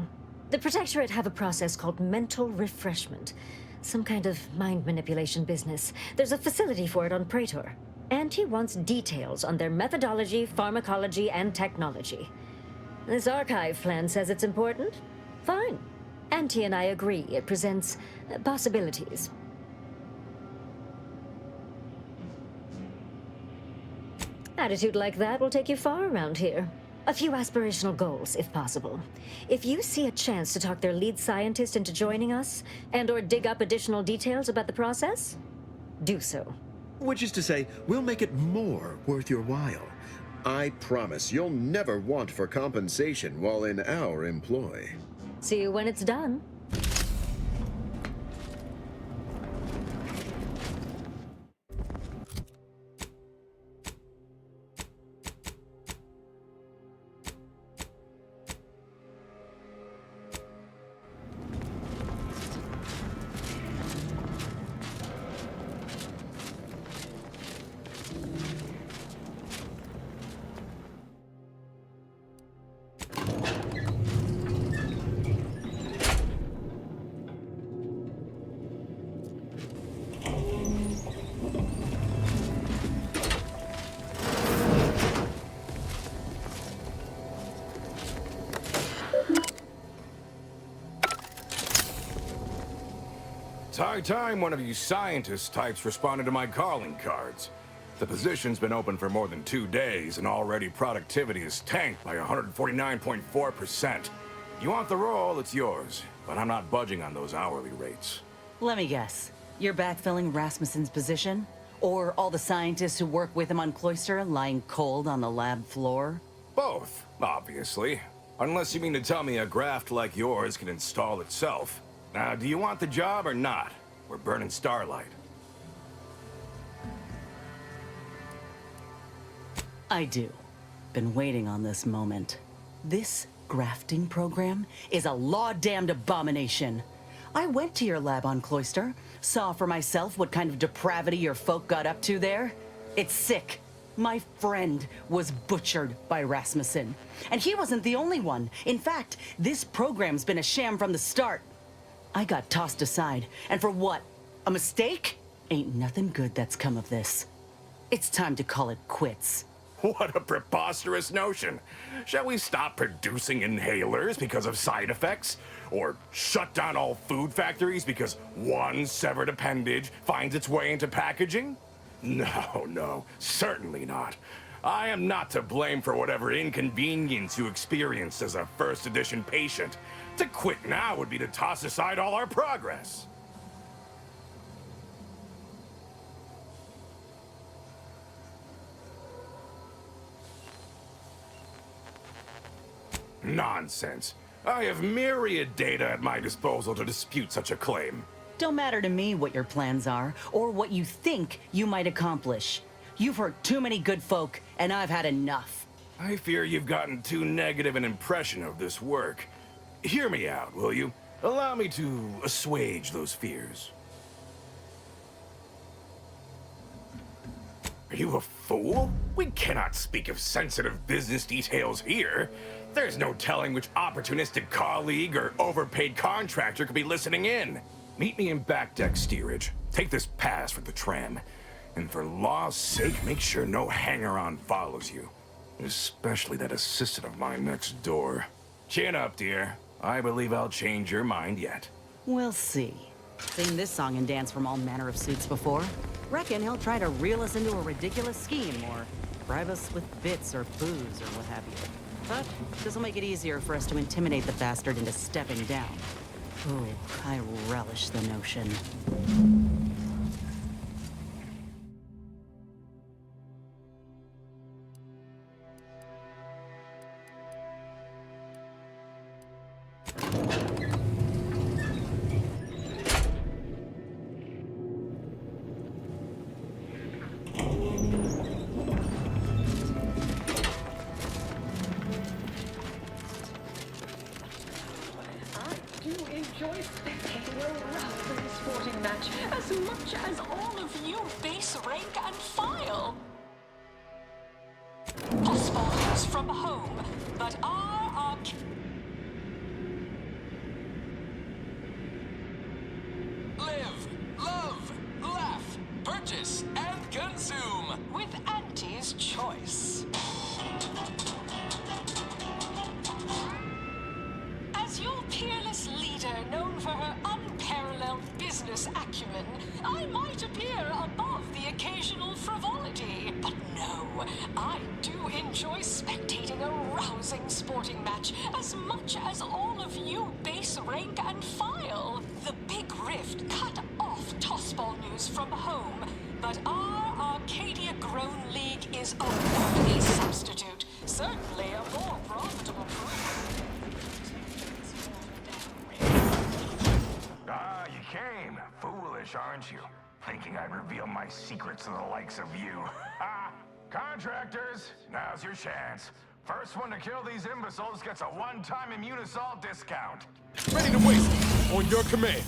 The Protectorate have a process called mental refreshment. Some kind of mind manipulation business. There's a facility for it on Praetor. Auntie wants details on their methodology, pharmacology, and technology. This archive plan says it's important? Fine. Auntie and I agree it presents possibilities. Attitude like that will take you far around here. A few aspirational goals, if possible. If you see a chance to talk their lead scientist into joining us, and/or dig up additional details about the process, do so. Which is to say, we'll make it more worth your while. I promise you'll never want for compensation while in our employ. See you when it's done. It's high time one of you scientist types responded to my calling cards. The position's been open for more than 2 days, and already productivity is tanked by 149.4%. You want the role, it's yours, but I'm not budging on those hourly rates. Let me guess. You're backfilling Rasmussen's position? Or all the scientists who work with him on Cloister lying cold on the lab floor? Both, obviously. Unless you mean to tell me a graft like yours can install itself. Now, do you want the job or not? We're burning starlight. I do. Been waiting on this moment. This grafting program is a law-damned abomination. I went to your lab on Cloister, saw for myself what kind of depravity your folk got up to there. It's sick. My friend was butchered by Rasmussen. And he wasn't the only one. In fact, this program's been a sham from the start. I got tossed aside. And for what? A mistake? Ain't nothing good that's come of this. It's time to call it quits. What a preposterous notion. Shall we stop producing inhalers because of side effects? Or shut down all food factories because one severed appendage finds its way into packaging? No, certainly not. I am not to blame for whatever inconvenience you experienced as a first edition patient. To quit now would be to toss aside all our progress. Nonsense. I have myriad data at my disposal to dispute such a claim. Don't matter to me what your plans are, or what you think you might accomplish. You've hurt too many good folk, and I've had enough. I fear you've gotten too negative an impression of this work. Hear me out, will you? Allow me to assuage those fears. Are you a fool? We cannot speak of sensitive business details here. There's no telling which opportunistic colleague or overpaid contractor could be listening in. Meet me in back deck steerage. Take this pass for the tram. And for law's sake, make sure no hanger-on follows you. Especially that assistant of mine next door. Chin up, dear. I believe I'll change your mind yet. We'll see. Seen this song and dance from all manner of suits before. Reckon he'll try to reel us into a ridiculous scheme or bribe us with bits or booze or what have you. But this'll make it easier for us to intimidate the bastard into stepping down. Ooh, I relish the notion. Enjoy spectating a rousing sporting match as much as all of you base rank and file. Possible news from home, but our Live, love, laugh, purchase, and consume with Auntie's choice. As your peerless leader, known for her unparalleled business acumen, I might appear above the occasional frivolity. But no, I do enjoy spectating a rousing sporting match as much as all of you base rank and file. The Big Rift cut off tossball news from home, but our Arcadia-grown league is a worthy substitute. Certainly a more profitable program. Ah, you came. Foolish, aren't you? Thinking I'd reveal my secrets to the likes of you. Ha! Contractors, now's your chance. First one to kill these imbeciles gets a one-time immune assault discount. Ready to waste on your command.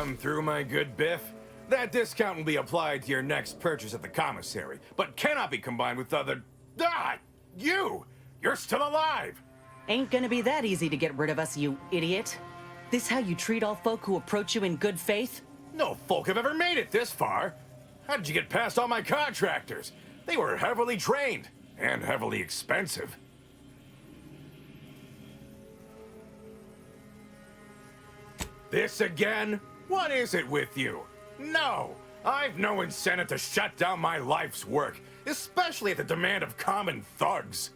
come through, my good Biff? That discount will be applied to your next purchase at the commissary, but cannot be combined with other... Ah! You! You're still alive! Ain't gonna be that easy to get rid of us, you idiot. This how you treat all folk who approach you in good faith? No folk have ever made it this far. How did you get past all my contractors? They were heavily trained and heavily expensive. This again? What is it with you? No, I've no incentive to shut down my life's work, especially at the demand of common thugs.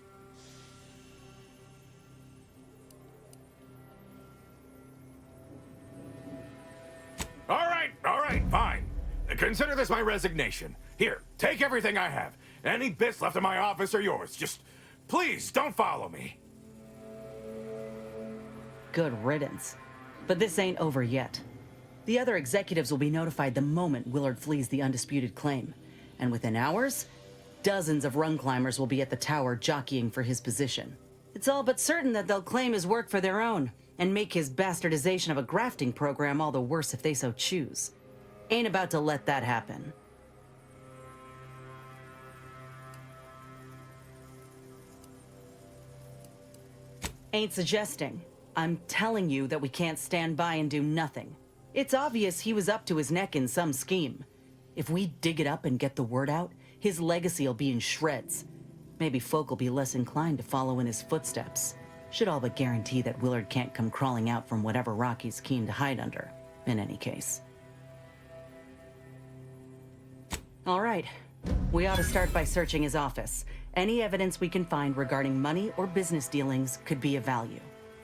All right, fine. Consider this my resignation. Here, take everything I have. Any bits left in my office are yours. Just, please, don't follow me. Good riddance. But this ain't over yet. The other executives will be notified the moment Willard flees the undisputed claim. And within hours, dozens of rung climbers will be at the tower jockeying for his position. It's all but certain that they'll claim his work for their own, and make his bastardization of a grafting program all the worse if they so choose. Ain't about to let that happen. Ain't suggesting. I'm telling you that we can't stand by and do nothing. It's obvious he was up to his neck in some scheme. If we dig it up and get the word out, his legacy will be in shreds. Maybe folk will be less inclined to follow in his footsteps. Should all but guarantee that Willard can't come crawling out from whatever rock he's keen to hide under, in any case. All right. We ought to start by searching his office. Any evidence we can find regarding money or business dealings could be of value.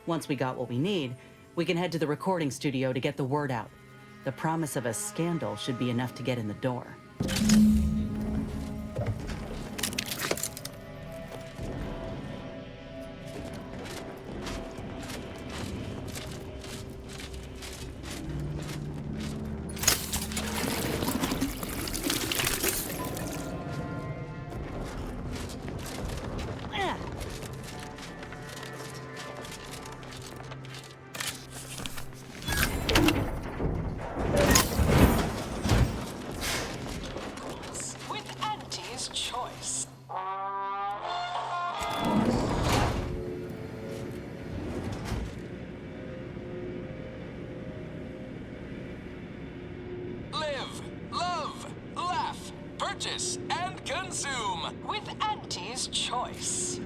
Once we got what we need, we can head to the recording studio to get the word out. The promise of a scandal should be enough to get in the door. Purchase and consume with Auntie's choice.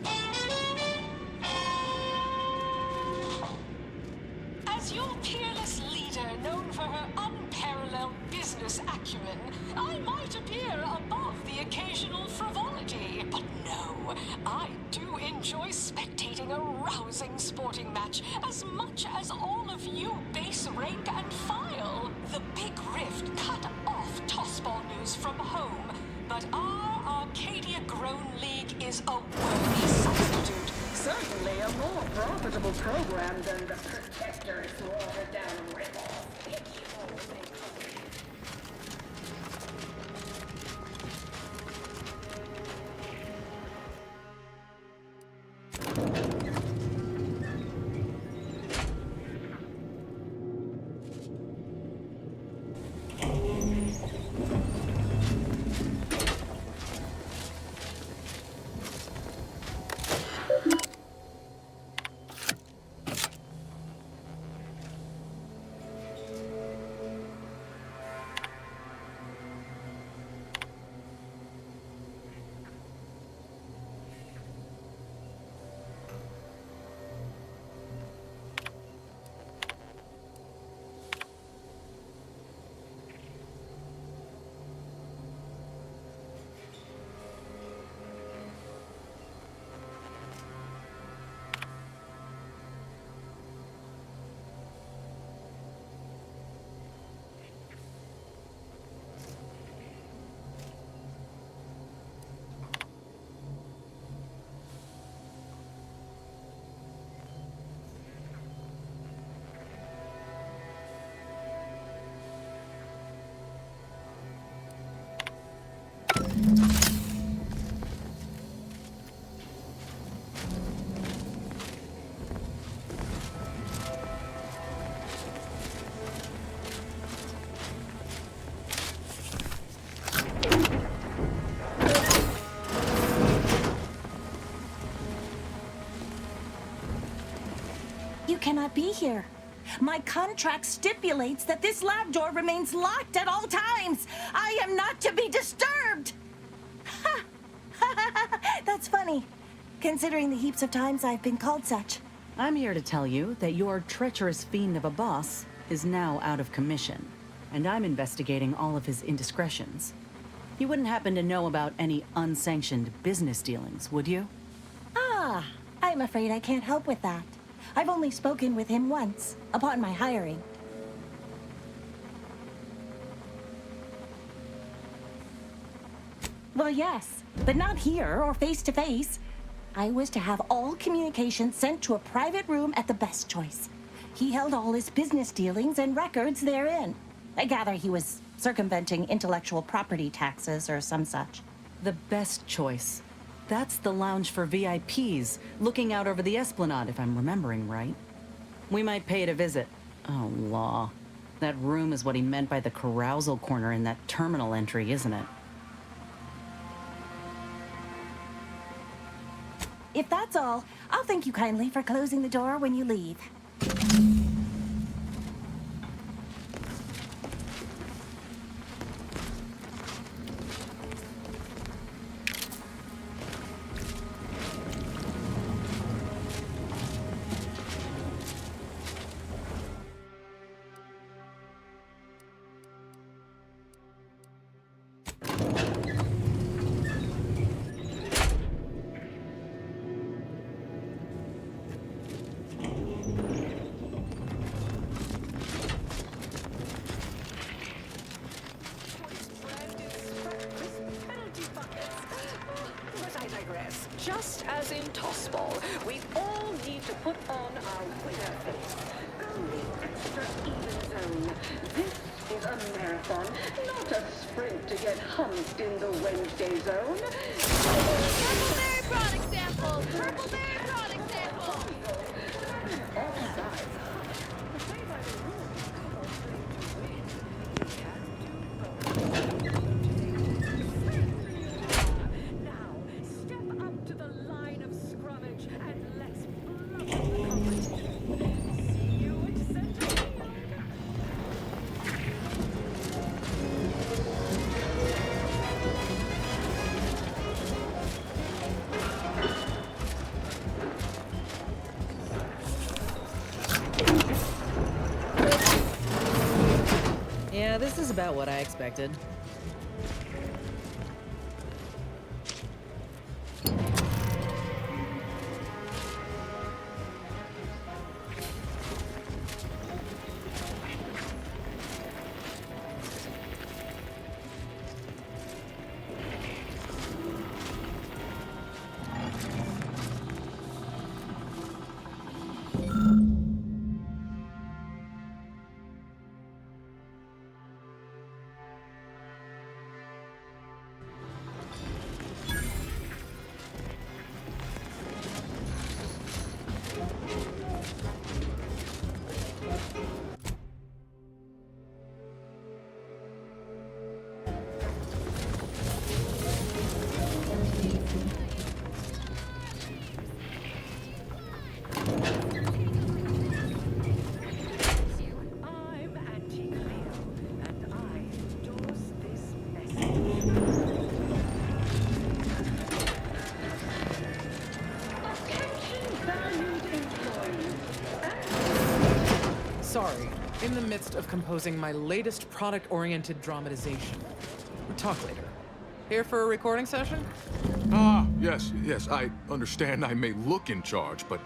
As your peerless leader, known for her unparalleled business acumen, I might appear above the occasional frivolity. But no, I do enjoy spectating a rousing sporting match as much as all of you base rank and file. The Big Rift cut off tossball news from home, but our Arcadia-grown league is a worthy substitute. Certainly a more profitable program than the Protector's watered-down ripoff. You cannot be here. My contract stipulates that this lab door remains locked at all times. I am not to be disturbed. Ha! That's funny, considering the heaps of times I've been called such. I'm here to tell you that your treacherous fiend of a boss is now out of commission, and I'm investigating all of his indiscretions. You wouldn't happen to know about any unsanctioned business dealings, would you? Ah, I'm afraid I can't help with that. I've only spoken with him once, upon my hiring. Well, yes, but not here or face to face. I was to have all communication sent to a private room at the Best Choice. He held all his business dealings and records therein. I gather he was circumventing intellectual property taxes or some such. The Best Choice. That's the lounge for VIPs, looking out over the Esplanade, if I'm remembering right. We might pay it a visit. Oh, law. That room is what he meant by the carousal corner in that terminal entry, isn't it? If that's all, I'll thank you kindly for closing the door when you leave. Just as in tossball, we all need to put on our winner face. Go the extra even zone. This is a marathon, not a sprint to get humped in the Wednesday zone. Purple berry product sample! Purple berry product sample! Offside. Yeah, this is about what I expected. Sorry, in the midst of composing my latest product-oriented dramatization. We'll talk later. Here for a recording session? Yes, I understand I may look in charge, but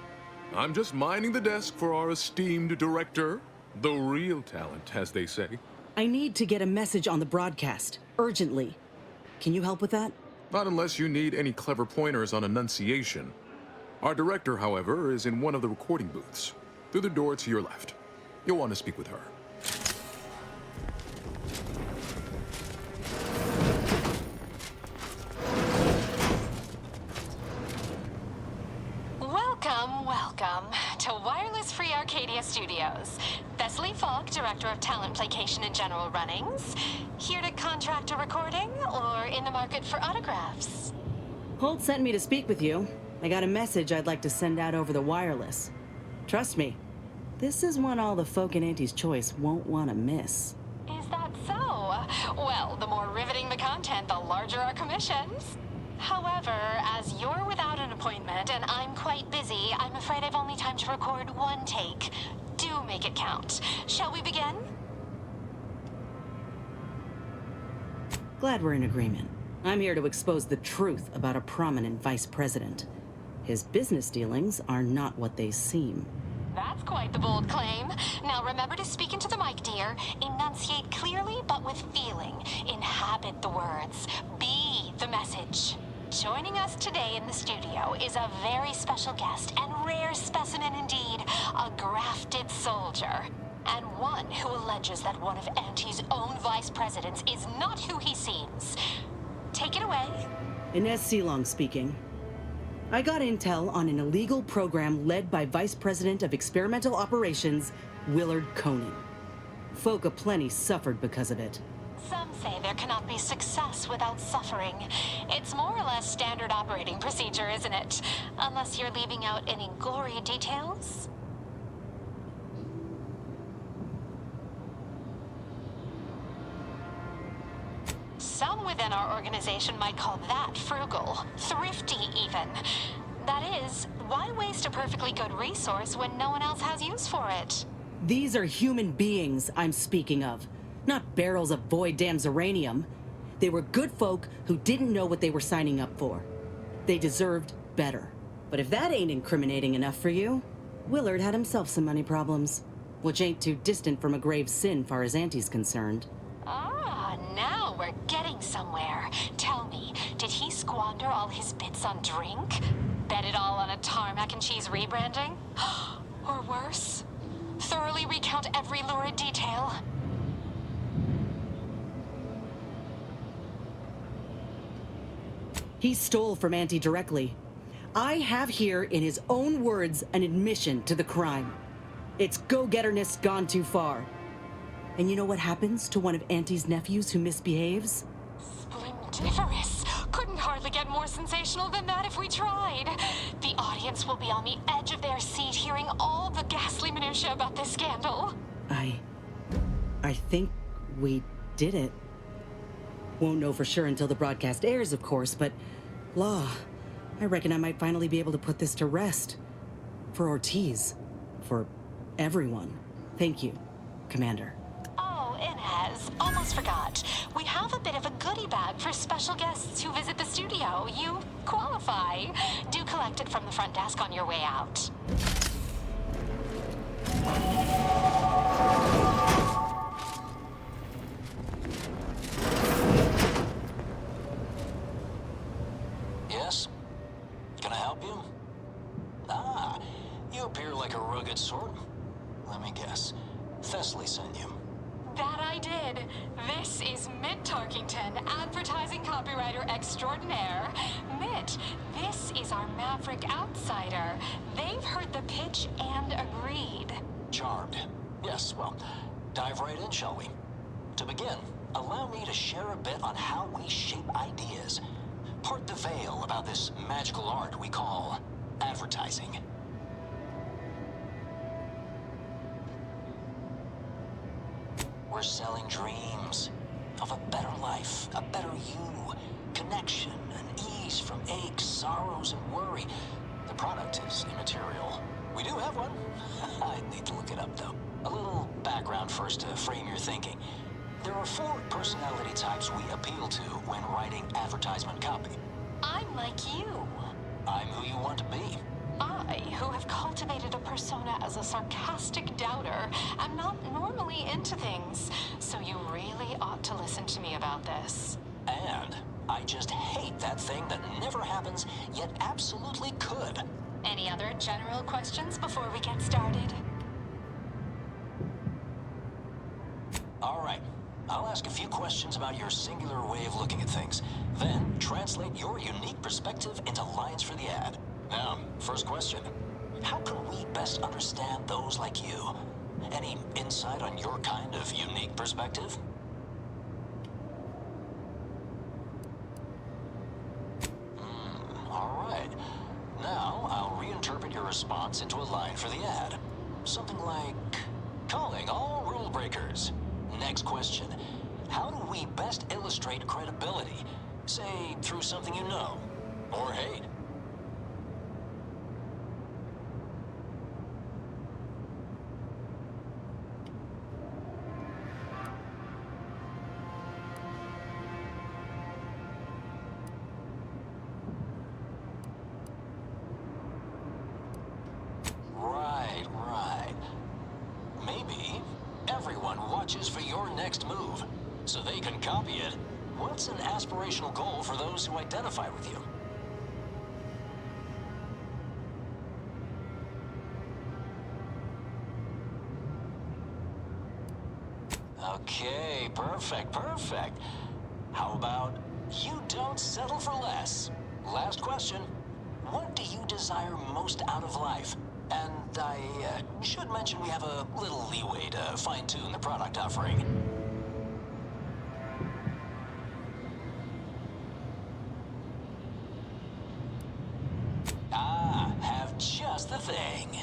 I'm just minding the desk for our esteemed director. The real talent, as they say. I need to get a message on the broadcast, urgently. Can you help with that? Not unless you need any clever pointers on enunciation. Our director, however, is in one of the recording booths, through the door to your left. You'll want to speak with her. Welcome to Wireless Free Arcadia Studios. Thessaly Falk, Director of Talent Placation and General Runnings. Here to contract a recording or in the market for autographs? Holt sent me to speak with you. I got a message I'd like to send out over the wireless. Trust me, This is one all the folk in Auntie's Choice won't want to miss. Is that so? Well, the more riveting the content, the larger our commissions. However, as you're without an appointment and I'm quite busy, I'm afraid I've only time to record one take. Do make it count. Shall we begin? Glad we're in agreement. I'm here to expose the truth about a prominent vice president. His business dealings are not what they seem. That's quite the bold claim. Now remember to speak into the mic, dear. Enunciate clearly, but with feeling. Inhabit the words. Be the message. Joining us today in the studio is a very special guest and rare specimen indeed, a grafted soldier. And one who alleges that one of Auntie's own vice presidents is not who he seems. Take it away. Inez Seelong speaking. I got intel on an illegal program led by Vice President of Experimental Operations, Willard Koenig. Folk aplenty suffered because of it. Some say there cannot be success without suffering. It's more or less standard operating procedure, isn't it? Unless you're leaving out any gory details. Some within our organization might call that frugal, thrifty even. That is, why waste a perfectly good resource when no one else has use for it? These are human beings I'm speaking of, not barrels of void damn uranium. They were good folk who didn't know what they were signing up for. They deserved better. But if that ain't incriminating enough for you, Willard had himself some money problems, which ain't too distant from a grave sin far as Auntie's concerned. Ah, now we're getting somewhere. Tell me, did he squander all his bits on drink? Bet it all on a tarmac and cheese rebranding? Or worse? Thoroughly recount every lurid detail? He stole from Auntie directly. I have here, in his own words, an admission to the crime. It's go-getterness gone too far. And you know what happens to one of Auntie's nephews who misbehaves? Splendiferous! Couldn't hardly get more sensational than that if we tried. The audience will be on the edge of their seat hearing all the ghastly minutiae about this scandal. I think we did it. Won't know for sure until the broadcast airs, of course, but law, I reckon I might finally be able to put this to rest. For Ortiz. For everyone. Thank you, Commander. Oh, Inez, almost forgot. We have a bit of a goodie bag for special guests who visit the studio. You qualify. Do collect it from the front desk on your way out. Yes? Can I help you? Ah, you appear like a rugged sort. Let me guess. Thessaly sent you. That I did. This is Mitt Tarkington, advertising copywriter extraordinaire. Mitt, this is our maverick outsider. They've heard the pitch and agreed. Charmed. Yes, well, dive right in, shall we? To begin, allow me to share a bit on how we shape ideas. Part the veil about this magical art we call advertising. We're selling dreams of a better life, a better you, connection and ease from aches, sorrows, and worry. The product is immaterial. We do have one. I need to look it up, though. A little background first to frame your thinking. There are 4 personality types we appeal to when writing advertisement copy. I'm like you. I'm who you want to be. I, who have cultivated a persona as a sarcastic doubter, am not normally into things, so you really ought to listen to me about this. And I just hate that thing that never happens, yet absolutely could. Any other general questions before we get started? All right. I'll ask a few questions about your singular way of looking at things, then translate your unique perspective into lines for the ad. Now, first question. How can we best understand those like you? Any insight on your kind of unique perspective? All right. Now, I'll reinterpret your response into a line for the ad. Something like, calling all rule breakers. Next question. How do we best illustrate credibility? Say, through something you know, or hate. Right. Maybe everyone watches for your next move, so they can copy it. What's an aspirational goal for those who identify with you? Okay, perfect. How about you don't settle for less? Last question. What do you desire most out of life? And I should mention we have a little leeway to fine-tune the product offering. Have just the thing.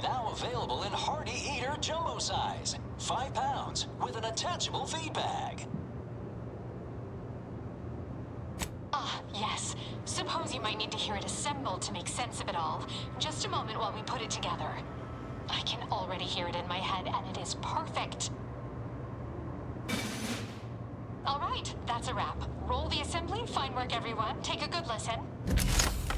Now available in Hearty Eater Jumbo size. 5 pounds with an attachable feed bag. Yes. Suppose you might need to hear it assembled to make sense of it all. Just a moment while we put it together. I can already hear it in my head, and it is perfect. All right, that's a wrap. Roll the assembly. Fine work, everyone. Take a good listen.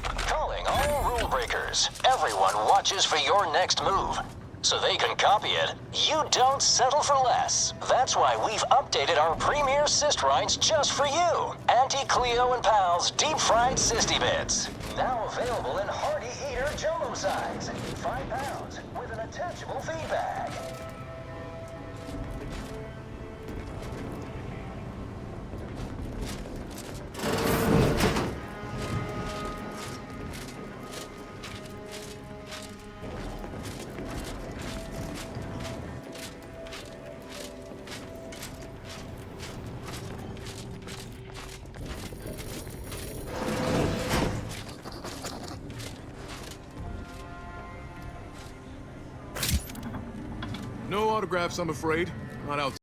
Calling all rule breakers. Everyone watches for your next move, so they can copy it. You don't settle for less. That's why we've updated our premier cyst rinds just for you. Auntie Cleo and Pal's deep-fried Sisty Bits. Now available in Hearty Eater Jumbo size. 5 pounds with an attachable feed bag. No autographs, I'm afraid. Not out